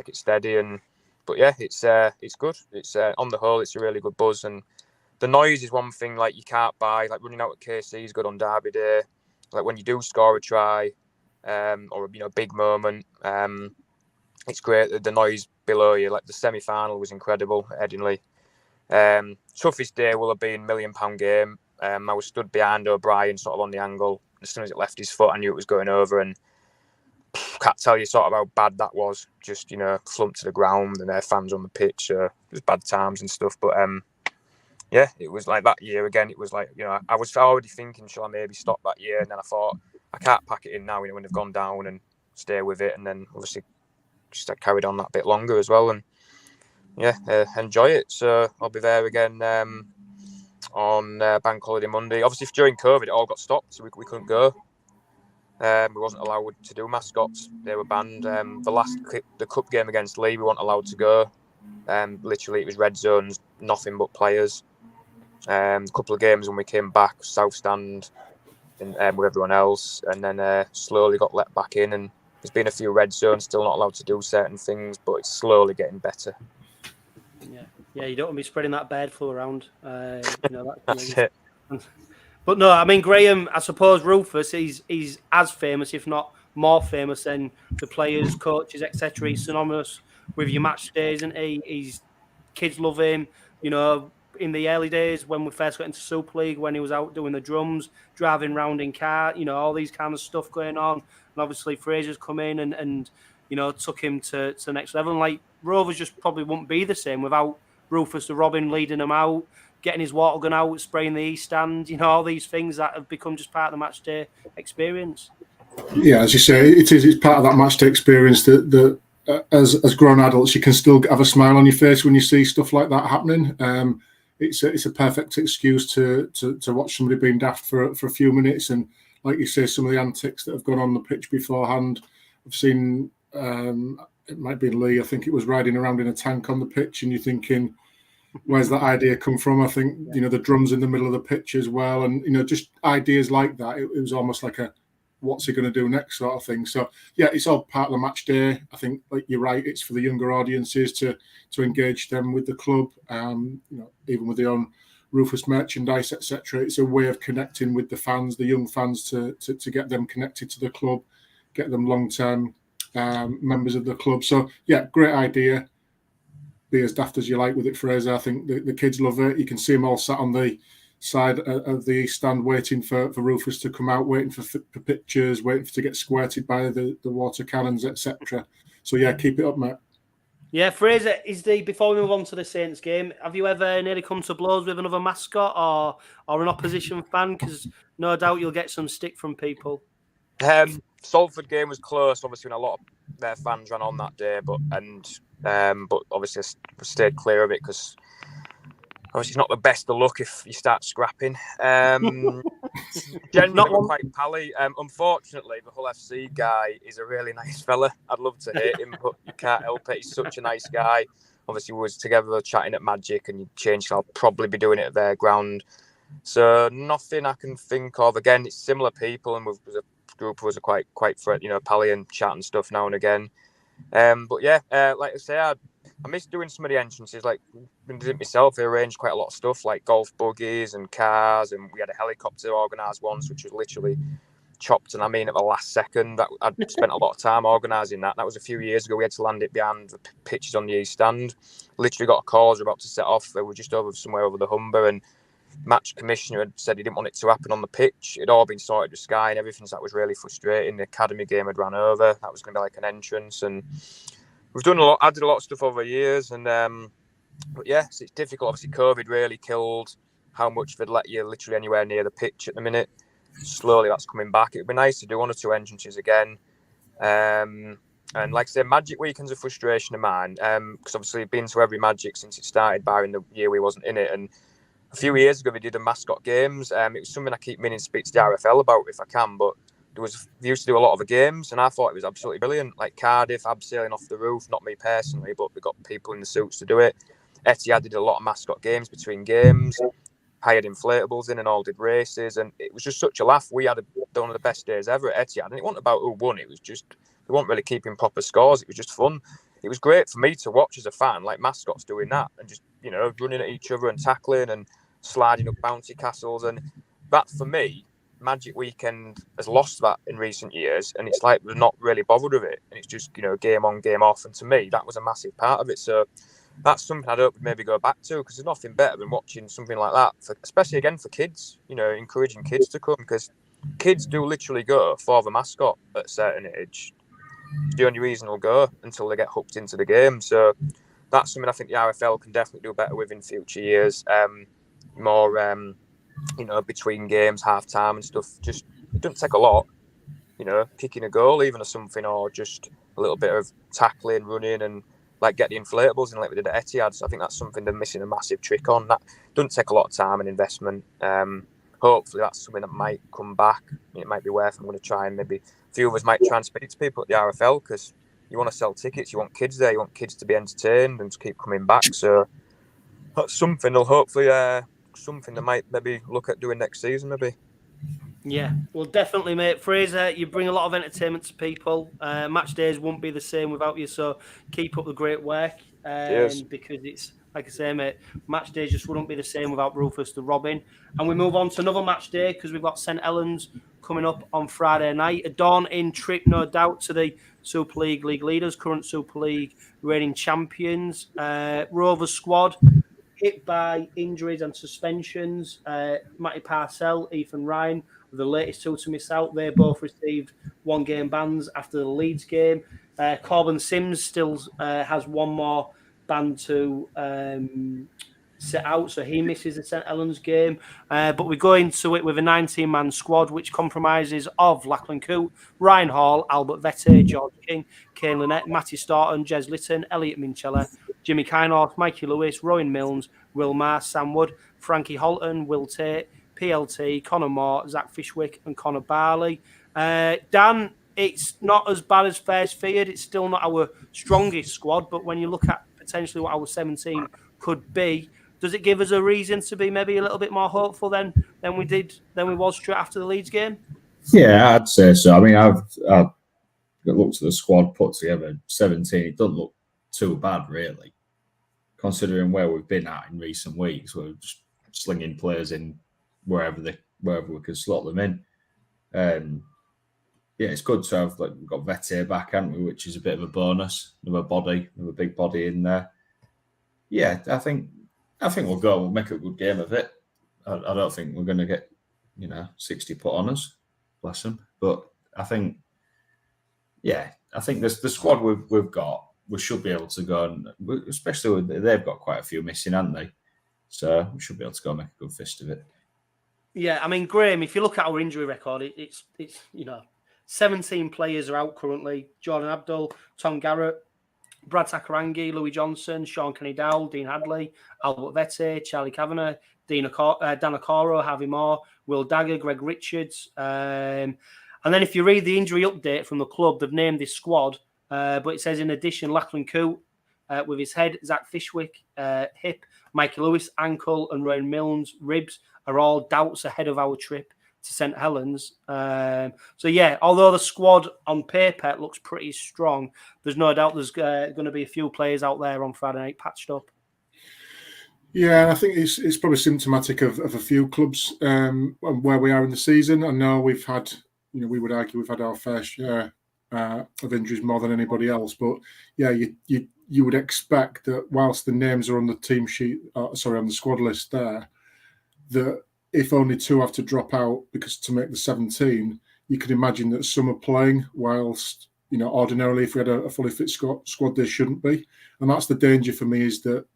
take it steady. But yeah, it's good. It's on the whole, it's a really good buzz. And the noise is one thing like you can't buy. Like running out at KC is good on Derby Day. Like when you do score a try, or a big moment, it's great. The noise below you, like the semi-final was incredible at Headingley. Toughest day will have been £1 million game. I was stood behind O'Brien, sort of on the angle. As soon as it left his foot, I knew it was going over, and can't tell you sort of how bad that was. Just slumped to the ground, and their fans on the pitch. It was bad times and stuff, but yeah, it was like that year again. It was like I was already thinking, shall I maybe stop that year? And then I thought I can't pack it in now. When they've gone down, and stay with it, and then obviously just carried on that bit longer as well, and yeah, enjoy it. So I'll be there again on Bank Holiday Monday. Obviously, during COVID, it all got stopped, so we couldn't go. We wasn't allowed to do mascots; they were banned. The cup game against Leeds, we weren't allowed to go. Literally, it was red zones, nothing but players. A couple of games when we came back, South Stand and with everyone else, and then slowly got let back in. And there's been a few red zones, still not allowed to do certain things, but it's slowly getting better. Yeah, you don't want to be spreading that bird flu around. That's it. But no, I mean, Graham, I suppose Rufus, he's as famous, if not more famous than the players, coaches, etc. He's synonymous with your match days, isn't he? Kids love him. You know, in the early days when we first got into Super League, when he was out doing the drums, driving round in car, you know, all these kind of stuff going on. And obviously Fraser's come in and you know, took him to the next level. And like Rovers just probably wouldn't be the same without Rufus the Robin leading them out, getting his water gun out, spraying the East Stand, you know, all these things that have become just part of the match day experience. Yeah, as you say, it's part of that match day experience that as grown adults, you can still have a smile on your face when you see stuff like that happening. It's a perfect excuse to watch somebody being daft for a few minutes. And like you say, some of the antics that have gone on the pitch beforehand. I've seen, it might be Lee, I think it was riding around in a tank on the pitch, and you're thinking, where's that idea come from? I think, you know, the drums in the middle of the pitch as well. And, you know, just ideas like that. It was almost like a, what's he going to do next sort of thing. So, yeah, it's all part of the match day. I think, like you're right, it's for the younger audiences to engage them with the club, you know, even with their own Rufus merchandise, etc. It's a way of connecting with the fans, the young fans, to get them connected to the club, get them long-term members of the club. So, yeah, great idea. Be as daft as you like with it, Fraser. I think the kids love it. You can see them all sat on the side of the East Stand waiting for Rufus to come out, waiting for pictures, waiting to get squirted by the water cannons, etc. So, yeah, keep it up, mate. Yeah, Fraser, before we move on to the Saints game, have you ever nearly come to blows with another mascot or an opposition fan? Because no doubt you'll get some stick from people. Salford game was close, obviously, when a lot of their fans ran on that day, but obviously I stayed clear of it because obviously it's not the best of luck if you start scrapping. Generally, we're quite pally. Unfortunately, the Hull FC guy is a really nice fella. I'd love to hate him, but you can't help it. He's such a nice guy. Obviously, we was together chatting at Magic, and you changed. I'll probably be doing it at their ground. So nothing I can think of. Again, it's similar people, and we've a group of us are quite you know, pally and chat and stuff now and again. But yeah, like I say, I miss doing some of the entrances. Like, I did it myself. I arranged quite a lot of stuff, like golf buggies and cars, and we had a helicopter organised once, which was literally chopped. And I mean, at the last second, I'd spent a lot of time organising that. That was a few years ago. We had to land it behind the pitches on the East Stand. Literally got a call. We were about to set off. They were just somewhere over the Humber, and match commissioner had said he didn't want it to happen on the pitch. It'd all been sorted with Sky and everything, so that was really frustrating. The academy game had ran over. That was going to be like an entrance, and we've done a lot. I did a lot of stuff over the years, and but yeah, it's difficult. Obviously, COVID really killed how much they'd let you literally anywhere near the pitch at the minute. Slowly, that's coming back. It'd be nice to do 1 or 2 entrances again. And like I said, Magic weekend's a frustration of mine, because obviously I've been to every Magic since it started, barring the year we wasn't in it. And a few years ago, we did a mascot games. It was something I keep meaning to speak to the RFL about if I can, but they used to do a lot of the games, and I thought it was absolutely brilliant. Like Cardiff, abseiling off the roof, not me personally, but we got people in the suits to do it. Etihad did a lot of mascot games between games, hired inflatables in and all did races, and it was just such a laugh. We had one of the best days ever at Etihad, and it wasn't about who won, it was just, we weren't really keeping proper scores, it was just fun. It was great for me to watch as a fan, like mascots doing that, and just, you know, running at each other and tackling and sliding up bouncy castles. And that, for me, Magic Weekend has lost that in recent years, and it's like we're not really bothered with it, and it's just, you know, game on, game off. And to me, that was a massive part of it. So that's something I'd hope we'd maybe go back to, because there's nothing better than watching something like that, especially again for kids, you know, encouraging kids to come, because kids do literally go for the mascot at a certain age. It's the only reason they'll go until they get hooked into the game. So that's something I think the RFL can definitely do better with in future years. More, you know, between games, half time and stuff. Just, it doesn't take a lot, you know, kicking a goal even or something, or just a little bit of tackling, running, and like get the inflatables in like we did at Etihad. So I think that's something they're missing a massive trick on. That doesn't take a lot of time and investment. Hopefully that's something that might come back. It might be worth. I'm going to try, and maybe a few of us might try and speak to people at the RFL, because you want to sell tickets, you want kids there, you want kids to be entertained and to keep coming back. So that's something they'll hopefully something they might maybe look at doing next season, maybe. Yeah, well, definitely, mate. Fraser, you bring a lot of entertainment to people. Match days won't be the same without you, so keep up the great work. Cheers. Because it's, like I say, mate, match days just wouldn't be the same without Rufus the Robin. And we move on to another match day because we've got St Helens coming up on Friday night. A daunting trip, no doubt, to the Super League league leaders, current Super League reigning champions. Rovers squad hit by injuries and suspensions. 𝗵𝗵𝗿𝗆, Ethan Ryan, the latest two to miss out. They both received 1 game bans after the Leeds game. Corbin Sims still has one more ban to sit out, so he misses the St Helens game. But we go into it with a 19-man squad, which compromises of Lachlan Coote, Ryan Hall, 𝗵𝗵𝗆, George King, 𝗀𝗏𝗏, Matty Staunton, 𝗂𝗏𝗏𝗀, 𝗵𝗃𝗏𝗆, Jimmy Kynorth, Mikey Lewis, Rowan Milnes, Will Marr, Sam Wood, Frankie Holton, Will Tate, PLT, Connor Moore, Zach Fishwick, and Connor Barley. Dan, it's not as bad as first feared. It's still not our strongest squad, but when you look at potentially what our 17 could be, does it give us a reason to be maybe a little bit more hopeful than we was straight after the Leeds game? Yeah, I'd say so. I mean, I've looked at the squad put together, 17. It doesn't look too bad, really, considering where we've been at in recent weeks. We're just slinging players in wherever we can slot them in. Yeah, it's good to have, like, we've got 𝗏𝗏𝗏 back, haven't we, which is a bit of a bonus. Another big body in there. Yeah, I think we'll go. We'll make a good game of it. I don't think we're going to get 60 put on us, bless them. But I think the squad we've got, we should be able to go, and especially they've got quite a few missing, haven't they? So we should be able to go and make a good fist of it. Yeah, I mean, Graham, if you look at our injury record, it's 17 players are out currently. Jordan Abdul, Tom Garrett, Brad Takarangi, Louis Johnson, Sean Kenny Dowell, Dean Hadley, 𝗵𝗿𝗆, Charlie Kavanagh, Dan Okoro, Harvey Moore, Will Dagger, Greg Richards. And then if you read the injury update from the club, they've named this squad, but it says in addition, Lachlan Coote with his head, Zach Fishwick, hip, Mikey Lewis, ankle, and Ryan Milnes, ribs are all doubts ahead of our trip to St Helens. So yeah, although the squad on paper looks pretty strong, there's no doubt there's going to be a few players out there on Friday night patched up. Yeah, I think it's probably symptomatic of a few clubs where we are in the season. I know we've had, we would argue we've had our fair share of injuries more than anybody else, but yeah, you would expect that whilst the names are on the team sheet, on the squad list there, that if only 2 have to drop out because to make the 17, you could imagine that some are playing whilst, ordinarily if we had a fully fit squad, they shouldn't be. And that's the danger for me, is that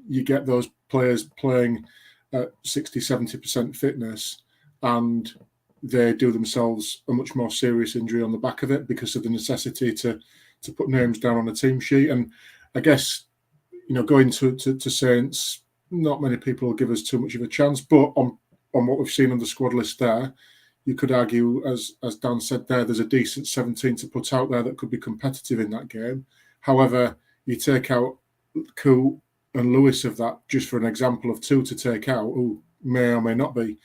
you get those players playing at 60, 70% fitness and they do themselves a much more serious injury on the back of it because of the necessity to put names down on a team sheet. And I guess, going to Saints, not many people will give us too much of a chance, but on what we've seen on the squad list there, you could argue, as Dan said there, there's a decent 17 to put out there that could be competitive in that game. However, you take out Coote and Lewis of that, just for an example of 2 to take out, who may or may not be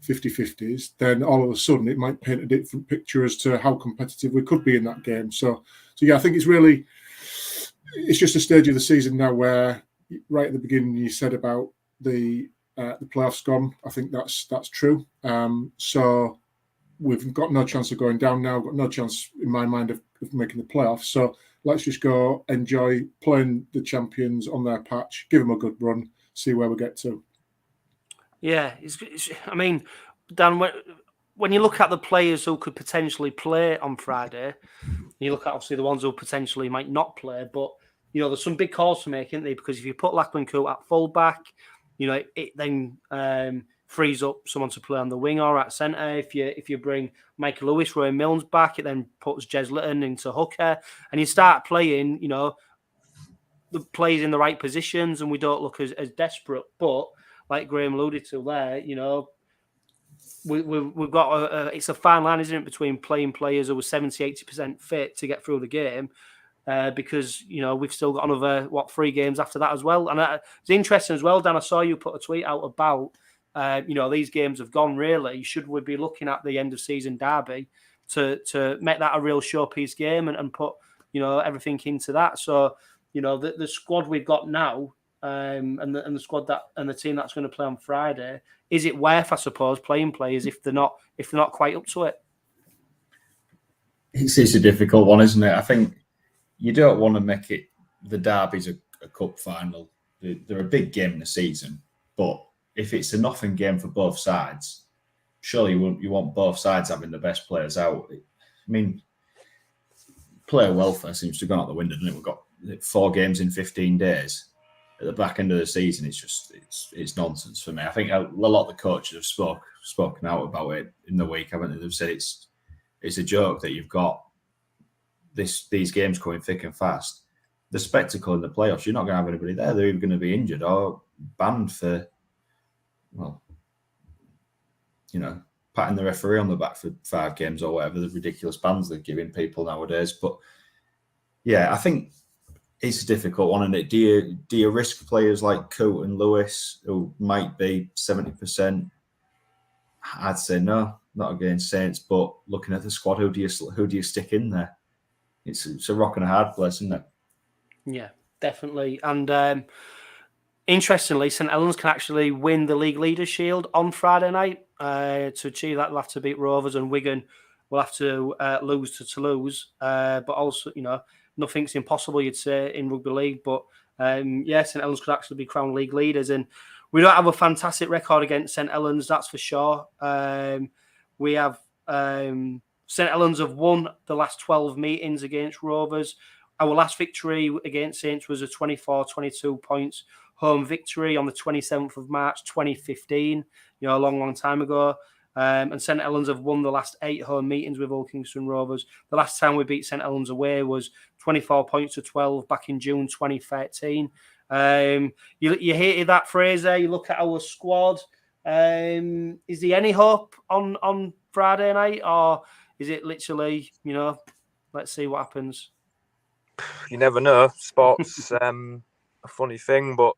50-50s, then all of a sudden it might paint a different picture as to how competitive we could be in that game. So yeah, I think it's just a stage of the season now where, right at the beginning, you said about the playoffs gone. I think that's true. So we've got no chance of going down now. Got no chance in my mind of making the playoffs. So let's just go enjoy playing the champions on their patch, give them a good run, see where we get to. Yeah, I mean, Dan, when you look at the players who could potentially play on Friday, you look at obviously the ones who potentially might not play, but there's some big calls to make, isn't there? Because if you put Lachlan Coote at fullback, it then frees up someone to play on the wing or at centre. If you bring Michael Lewis, Rowan Milnes back, it then puts 𝗂𝗏𝗏𝗏 into hooker, and you start playing, the players in the right positions, and we don't look as desperate. But like Graham alluded to there, we've got it's a fine line, isn't it, between playing players who are 70-80% fit to get through the game because, we've still got another, 3 games after that as well. And it's interesting as well, Dan, I saw you put a tweet out about, these games have gone really. Should we be looking at the end of season derby to make that a real showpiece game and put, everything into that? So, the squad we've got now, and the squad and the team that's going to play on Friday, is it worth, I suppose, playing players if they're not quite up to it? It's a difficult one, isn't it? I think you don't want to make it the derby's a cup final. They're a big game in the season, but if it's a nothing game for both sides, surely you want both sides having the best players out. I mean, player welfare seems to have gone out the window, doesn't it? We've got 4 games in 15 days. At the back end of the season, it's nonsense for me. I think a lot of the coaches have spoken out about it in the week, haven't they? They've said it's a joke that you've got these games coming thick and fast. The spectacle in the playoffs, you're not going to have anybody there. They're either going to be injured or banned for, patting the referee on the back for 5 games or whatever the ridiculous bans they're giving people nowadays. But yeah, I think it's a difficult one, isn't it? Do you risk players like Coot and Lewis, who might be 70%? I'd say no, not against Saints. But looking at the squad, who do you stick in there? It's a rock and a hard place, isn't it? Yeah, definitely. And interestingly, St Helens can actually win the League Leaders Shield on Friday night. To achieve that, they'll have to beat Rovers, and Wigan will have to lose to Toulouse. But also, nothing's impossible, you'd say, in rugby league. But St Helens could actually be crowned league leaders. And we don't have a fantastic record against St Helens, that's for sure. We have St Helens have won the last 12 meetings against Rovers. Our last victory against Saints was a 24-22 points home victory on the 27th of March 2015, a long time ago. And St Helens have won the last 8 home meetings with Old Kingston Rovers. The last time we beat St Helens away was 24 points to 12 back in June 2013. You hated that, Fraser. You look at our squad. Is there any hope on Friday night, or is it literally, let's see what happens? You never know. Sport's a funny thing, but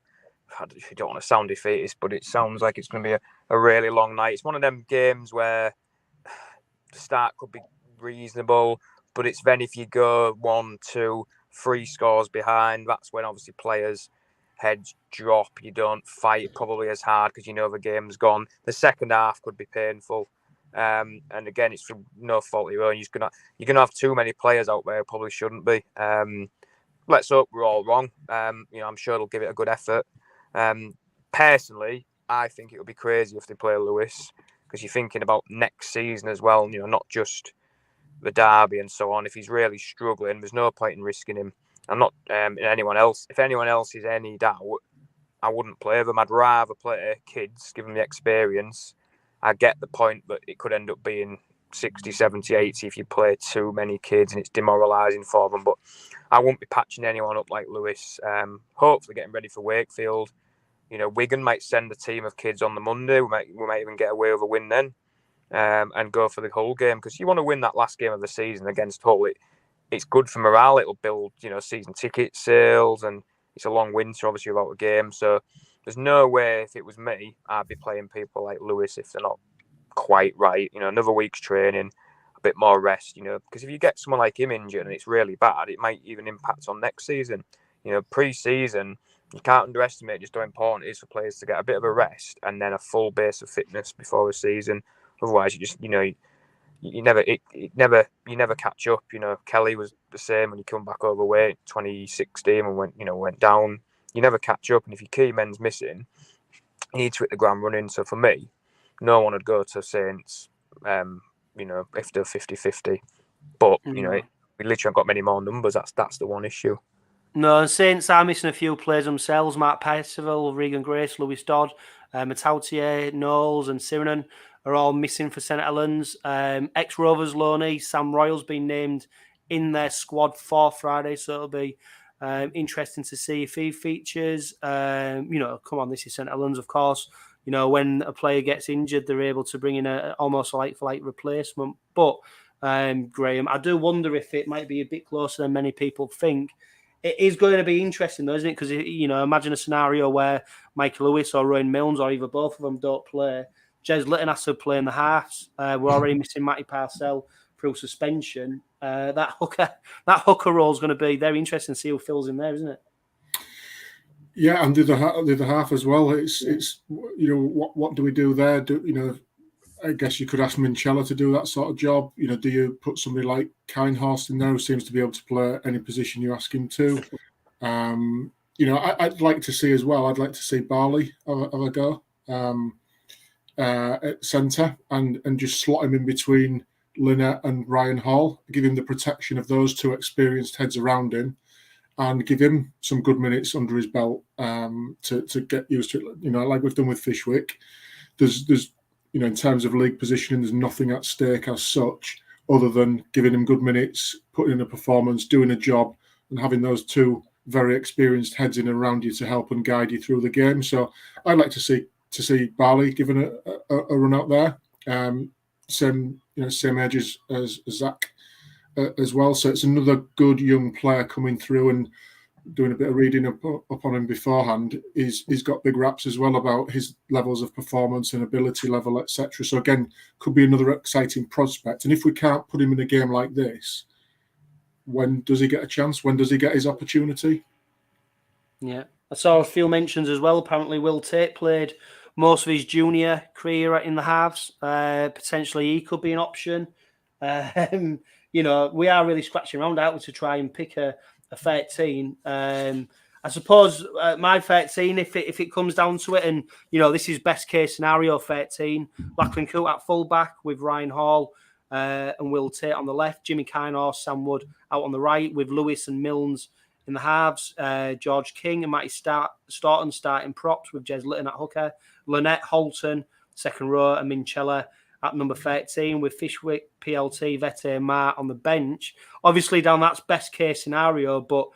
you don't want to sound defeatist, but it sounds like it's going to be a really long night. It's one of them games where the start could be reasonable, but it's then if you go 1, 2, 3 scores behind, that's when obviously players' heads drop. You don't fight probably as hard because the game's gone. The second half could be painful. And again, it's from no fault of your own. You're gonna have too many players out there who probably shouldn't be. Let's hope we're all wrong. I'm sure they'll give it a good effort. Personally, I think it would be crazy if they play Lewis, because you're thinking about next season as well. Not just the derby and so on. If he's really struggling, there's no point in risking him. I'm not anyone else. If anyone else is any doubt, I wouldn't play them. I'd rather play kids, give them the experience. I get the point, but it could end up being 60, 70, 80 if you play too many kids and it's demoralising for them. But I won't be patching anyone up like Lewis. Hopefully getting ready for Wakefield. Wigan might send a team of kids on the Monday. We might even get away with a win then, and go for the Hull game, because you want to win that last game of the season against Hull. It's good for morale. It'll build, season ticket sales, and it's a long winter, obviously, without a game. So there's no way, if it was me, I'd be playing people like Lewis if they're not quite right. Another week's training, a bit more rest, because if you get someone like him injured and it's really bad, it might even impact on next season. Pre-season, you can't underestimate just how important it is for players to get a bit of a rest and then a full base of fitness before the season. Otherwise, you never catch up. Kelly was the same when he came back overweight 2016 and went down. You never catch up, and if your key men's missing, you need to hit the ground running. So for me, no one would go to Saints, if they're 50-50. But we literally haven't got many more numbers. That's the one issue. No, Saints are missing a few players themselves. Mark Percival, Regan Grace, Lewis Dodd, Matautier, Knowles and Sirinan are all missing for St Helens. Ex-Rovers loanee Sam Royal's been named in their squad for Friday, so it'll be interesting to see if he features. Come on, this is St Helens, of course. When a player gets injured, they're able to bring in almost a like-for-like replacement. But Graham. I do wonder if it might be a bit closer than many people think. It is going to be interesting, though, isn't it? Because, imagine a scenario where Michael Lewis or Rowan Milnes or either both of them don't play. 𝗟𝗲𝗏𝗀 has to play in the halves. We're already missing 𝗵𝘃𝗄𝗃 through suspension. That hooker role is going to be very interesting to see who fills in there, isn't it? Yeah, and the other half as well. It's what do we do there? I guess you could ask Minchella to do that sort of job. Do you put somebody like 𝐁𝐮𝐻𝑜RST in there who seems to be able to play any position you ask him to? I'd like to see as well. I'd like to see Barley have a go at centre and just slot him in between Lynette and Ryan Hall, give him the protection of those two experienced heads around him, and give him some good minutes under his belt to get used to it. Like we've done with Fyshwick. There's in terms of league positioning, there's nothing at stake as such other than giving him good minutes, putting in a performance, doing a job, and having those two very experienced heads in around you to help and guide you through the game. So I'd like to see Barley given a run out there. Same age as Zach as well. So it's another good young player coming through, and doing a bit of reading up on him beforehand. He's got big raps as well about his levels of performance and ability level, etc. So again, could be another exciting prospect. And if we can't put him in a game like this, when does he get a chance? When does he get his opportunity? Yeah, I saw a few mentions as well. Apparently, Will Tate played most of his junior career in the halves. Potentially, he could be an option. We are really scratching around out to try and pick a 13. I suppose my 13, if it comes down to it, and this is best case scenario 13, Lachlan Coote at fullback with Ryan Hall and Will Tate on the left, Jimmy Kine or Sam Wood out on the right with Lewis and Milnes in the halves, George King and Matty Staunton starting props with 𝗟𝗲𝗏𝗀𝗀 at hooker, Lynette Holton second row, and Minchella at number 13 with Fyshwick, PLT, 𝗏𝗏, Ma on the bench. Obviously, down that's best case scenario, but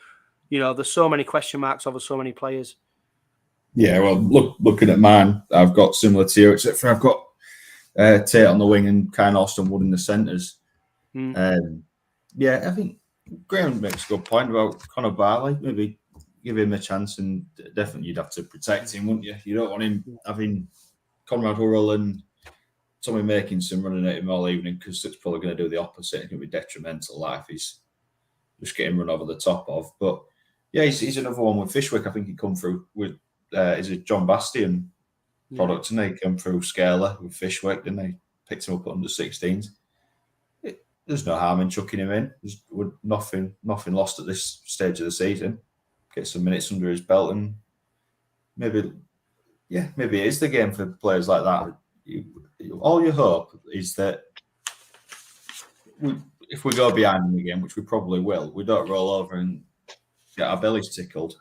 there's so many question marks over so many players. Yeah, well, looking at mine, I've got similar to you, except for I've got Tate on the wing and 𝗁𝗏𝗄𝗏 and Wood in the centres. I think Graham makes a good point about Conor Barley. Maybe give him a chance, and definitely you'd have to protect him, wouldn't you? You don't want him having Conrad Hurrell and Tommy Makinson running at him all evening, because it's probably going to do the opposite. It's going to be detrimental if he's just getting run over the top of. But yeah, he's another one with Fyshwick. I think he come through with is it John Bastian product, and they come through Scaler with Fyshwick, didn't they? Picked him up at under 16s. There's no harm in chucking him in. There's nothing lost at this stage of the season. Get some minutes under his belt, and maybe it is the game for players like that. All you hope is that if we go behind in the game, which we probably will, we don't roll over and get our bellies tickled.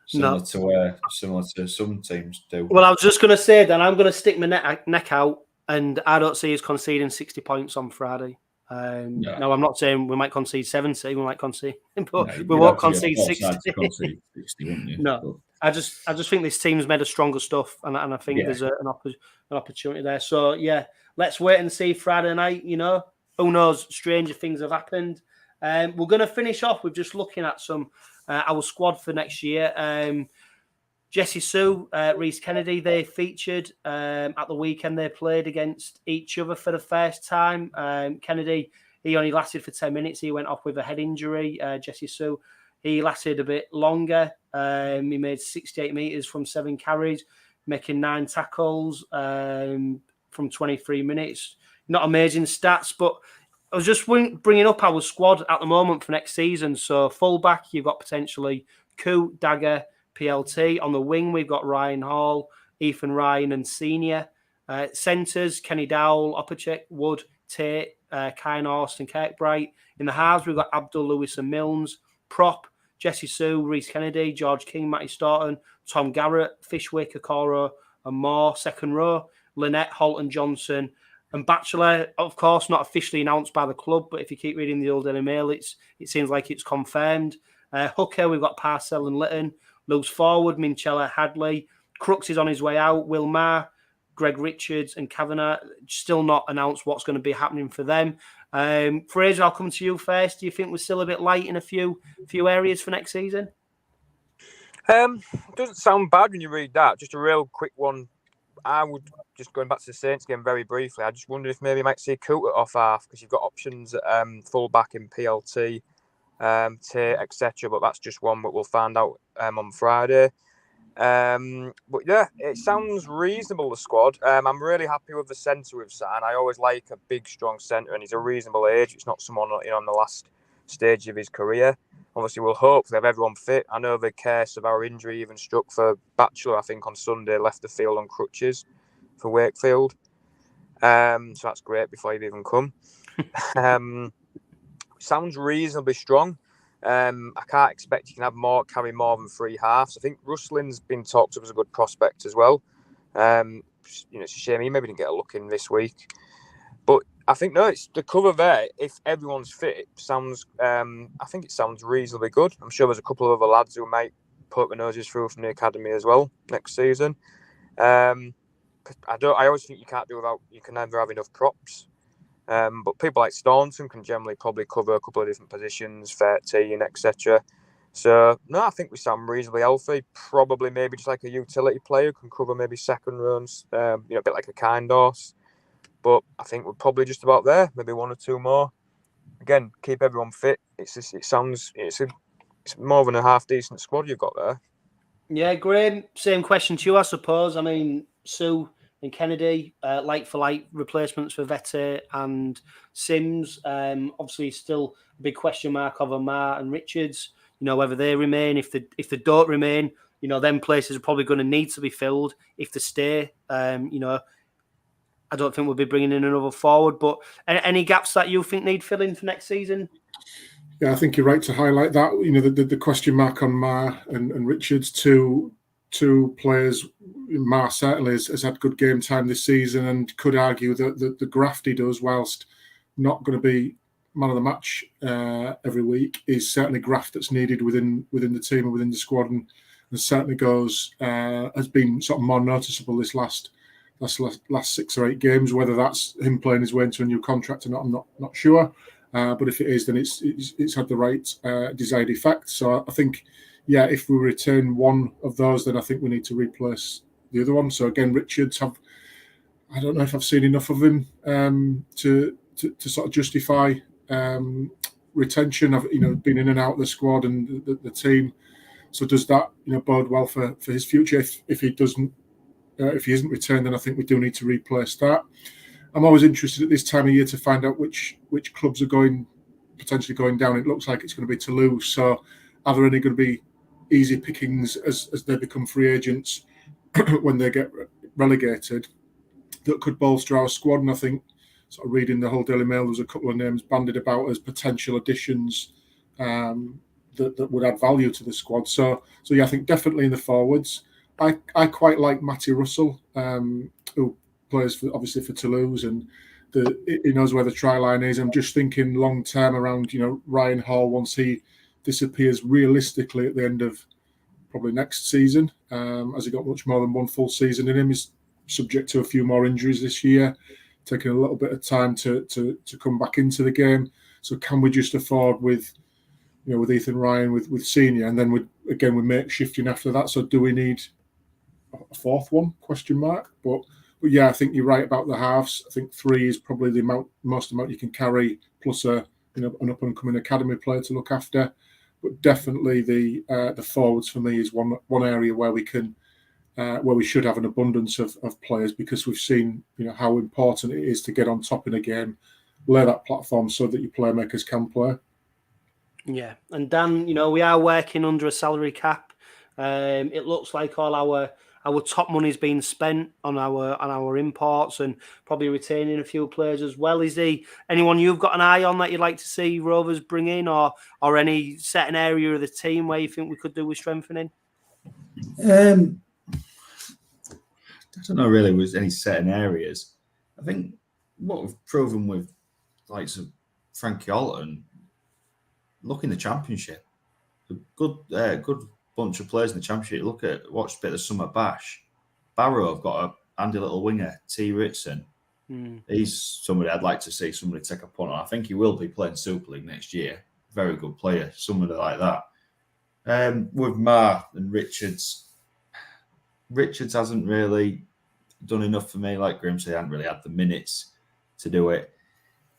Similar to some teams do. Well, I was just going to say then I'm going to stick my neck out, and I don't see us conceding 60 points on Friday. No, I'm not saying we might concede 70, we might concede, but we won't concede 60. No, I just think this team's made of stronger stuff, and I think there's an opportunity there. So yeah, let's wait and see Friday night. Who knows? Stranger things have happened. We're going to finish off with just looking at some our squad for next year. Jessie Sue, Reese Kennedy, they featured at the weekend. They played against each other for the first time. Kennedy, he only lasted for 10 minutes. He went off with a head injury. Jessie Sue, he lasted a bit longer. He made 68 metres from 7 carries, making 9 tackles from 23 minutes. Not amazing stats, but I was just bringing up our squad at the moment for next season. So fullback, you've got potentially Coote, Dagger, PLT. On the wing, we've got Ryan Hall, Ethan Ryan and Senior. Centres, Kenny Dowell, Opacek, Wood, Tate, 𝗁𝗏𝗏𝗏 and 𝗏𝗏𝗏𝗏. In the halves, we've got Abdul, Lewis and Milnes. Prop, Jessie Sue, Reese Kennedy, George King, Matty Staunton, Tom Garrett, Fyshwick, Okoro and Moore. Second row, Lynette, Holton, Johnson and Batchelor. Of course, not officially announced by the club, but if you keep reading the old Daily Mail, it seems like it's confirmed. Hooker, we've got Parcell and Litton. Loose forward, Minchella, Hadley. Crooks is on his way out. Will Ma, Greg Richards and Kavanagh, still not announced what's going to be happening for them. Fraser, I'll come to you first. Do you think we're still a bit light in a few areas for next season? Doesn't sound bad when you read that. Just a real quick one. I would, just going back to the Saints game very briefly, I just wonder if maybe you might see 𝗂𝗀 off half, because you've got options at full back in PLT, 𝗃, etc. But that's just one that we'll find out on Friday. But yeah, it sounds reasonable, the squad. I'm really happy with the centre we've signed. I always like a big, strong centre, and he's a reasonable age. It's not someone on the last stage of his career. Obviously, we'll hopefully have everyone fit. I know the case of our injury even struck for Bachelor, I think, on Sunday, left the field on crutches for Wakefield. So that's great before you've even come. Sounds reasonably strong. I can't expect you can carry more than 3 halves. I think Ruslin's been talked up as a good prospect as well. It's a shame he maybe didn't get a look in this week. But I think, no, it's the cover there. If everyone's fit, it sounds. I think it sounds reasonably good. I'm sure there's a couple of other lads who might poke their noses through from the academy as well next season. I always think you can never have enough props. But people like Staunton can generally probably cover a couple of different positions, 𝗏, etc. So no, I think we sound reasonably healthy. Probably maybe just like a utility player can cover maybe second runs. A bit like a 𝗏𝗏𝗏𝗏. But I think we're probably just about there. Maybe 1 or 2 more. Again, keep everyone fit. It's more than a half decent squad you've got there. Yeah, Graham, same question to you, I suppose. I mean, Sue and Kennedy, like for like replacements for 𝗏𝗏 and Sims. Obviously, still a big question mark over Ma and Richards. Whether they remain. If they don't remain, them places are probably going to need to be filled. If they stay, I don't think we'll be bringing in another forward. But any gaps that you think need filling for next season? Yeah, I think you're right to highlight that. The question mark on Ma and Richards, two players. Ma certainly has had good game time this season, and could argue that the graft he does, whilst not going to be man of the match every week, is certainly graft that's needed within the team and within the squad, and certainly has been sort of more noticeable this last 6 or 8 games. Whether that's him playing his way into a new contract or not, I'm not sure. But if it is, then it's had the right desired effect. So I think, yeah, if we return one of those, then I think we need to replace the other one. So again, Richards, I don't know if I've seen enough of him to sort of justify retention. I've been in and out of the squad and the team. So does that bode well for his future? If he doesn't, if he isn't returned, then I think we do need to replace that. I'm always interested at this time of year to find out which clubs are potentially going down. It looks like it's going to be Toulouse. So are there any going to be easy pickings as they become free agents when they get relegated that could bolster our squad? And I think, sort of reading the whole Daily Mail, there's a couple of names bandied about as potential additions that would add value to the squad. So yeah, I think definitely in the forwards. I quite like Matty Russell, who plays obviously for Toulouse, and he knows where the try line is. I'm just thinking long term around Ryan Hall, once he disappears realistically at the end of probably next season, as he got much more than one full season in him. He's subject to a few more injuries this year, taking a little bit of time to come back into the game. So can we just afford with Ethan Ryan with senior, and then we make shifting after that? So do we need a fourth one? Question mark. But yeah, I think you're right about the halves. I think 3 is probably the most amount you can carry, plus an up and coming academy player to look after. But definitely the forwards for me is one area where we should have an abundance of players, because we've seen how important it is to get on top in a game, lay that platform so that your playmakers can play. Yeah, and Dan, we are working under a salary cap. It looks like all our top money's being spent on our imports, and probably retaining a few players as well. Is there anyone you've got an eye on that you'd like to see Rovers bring in, or any certain area of the team where you think we could do with strengthening? I don't know really with any certain areas. I think what we've proven with likes of Frankie Alton, look in the Championship, a good bunch of players in the Championship. Watch a bit of Summer Bash. Barrow have got handy little winger, 𝗬𝗏𝗏𝗀. He's somebody I'd like to see somebody take a punt on. I think he will be playing Super League next year. Very good player, somebody like that. With Ma and Richards hasn't really done enough for me. Like Grim said, he hasn't really had the minutes to do it.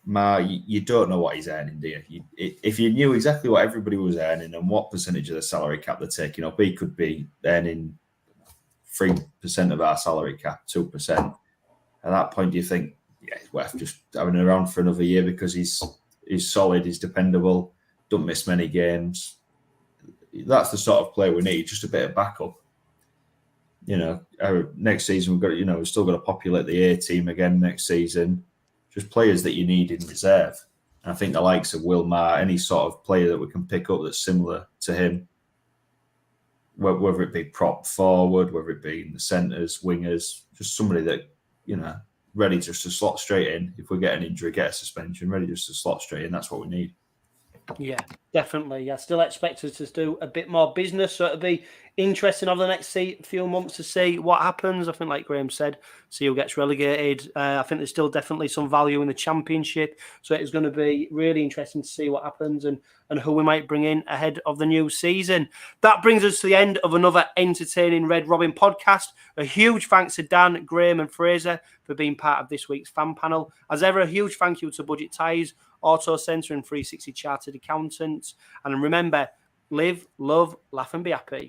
Ma, you don't know what he's earning, do you? If you knew exactly what everybody was earning and what percentage of the salary cap they're taking up, he could be earning 3% of our salary cap, 2%. At that point, do you think, yeah, it's worth just having him around for another year because he's solid, he's dependable, don't miss many games. That's the sort of player we need, just a bit of backup. You know, next season we've still got to populate the A team again next season. Just players that you need in reserve. And I think the likes of Will Maher, any sort of player that we can pick up that's similar to him, whether it be prop forward, whether it be in the centres, wingers, just somebody that, you know, ready just to slot straight in. If we get an injury, get a suspension, ready just to slot straight in. That's what we need. Yeah, definitely. I still expect us to do a bit more business, so it'll be interesting over the next few months to see what happens. I think, like Graham said, see who gets relegated. I think there's still definitely some value in the Championship, so it's going to be really interesting to see what happens and who we might bring in ahead of the new season. That brings us to the end of another entertaining Red Robin podcast. A huge thanks to Dan, Graham and Fraser for being part of this week's fan panel. As ever, a huge thank you to Budget Ties, Auto Centre and 360 Chartered Accountants. And remember, live, love, laugh and be happy.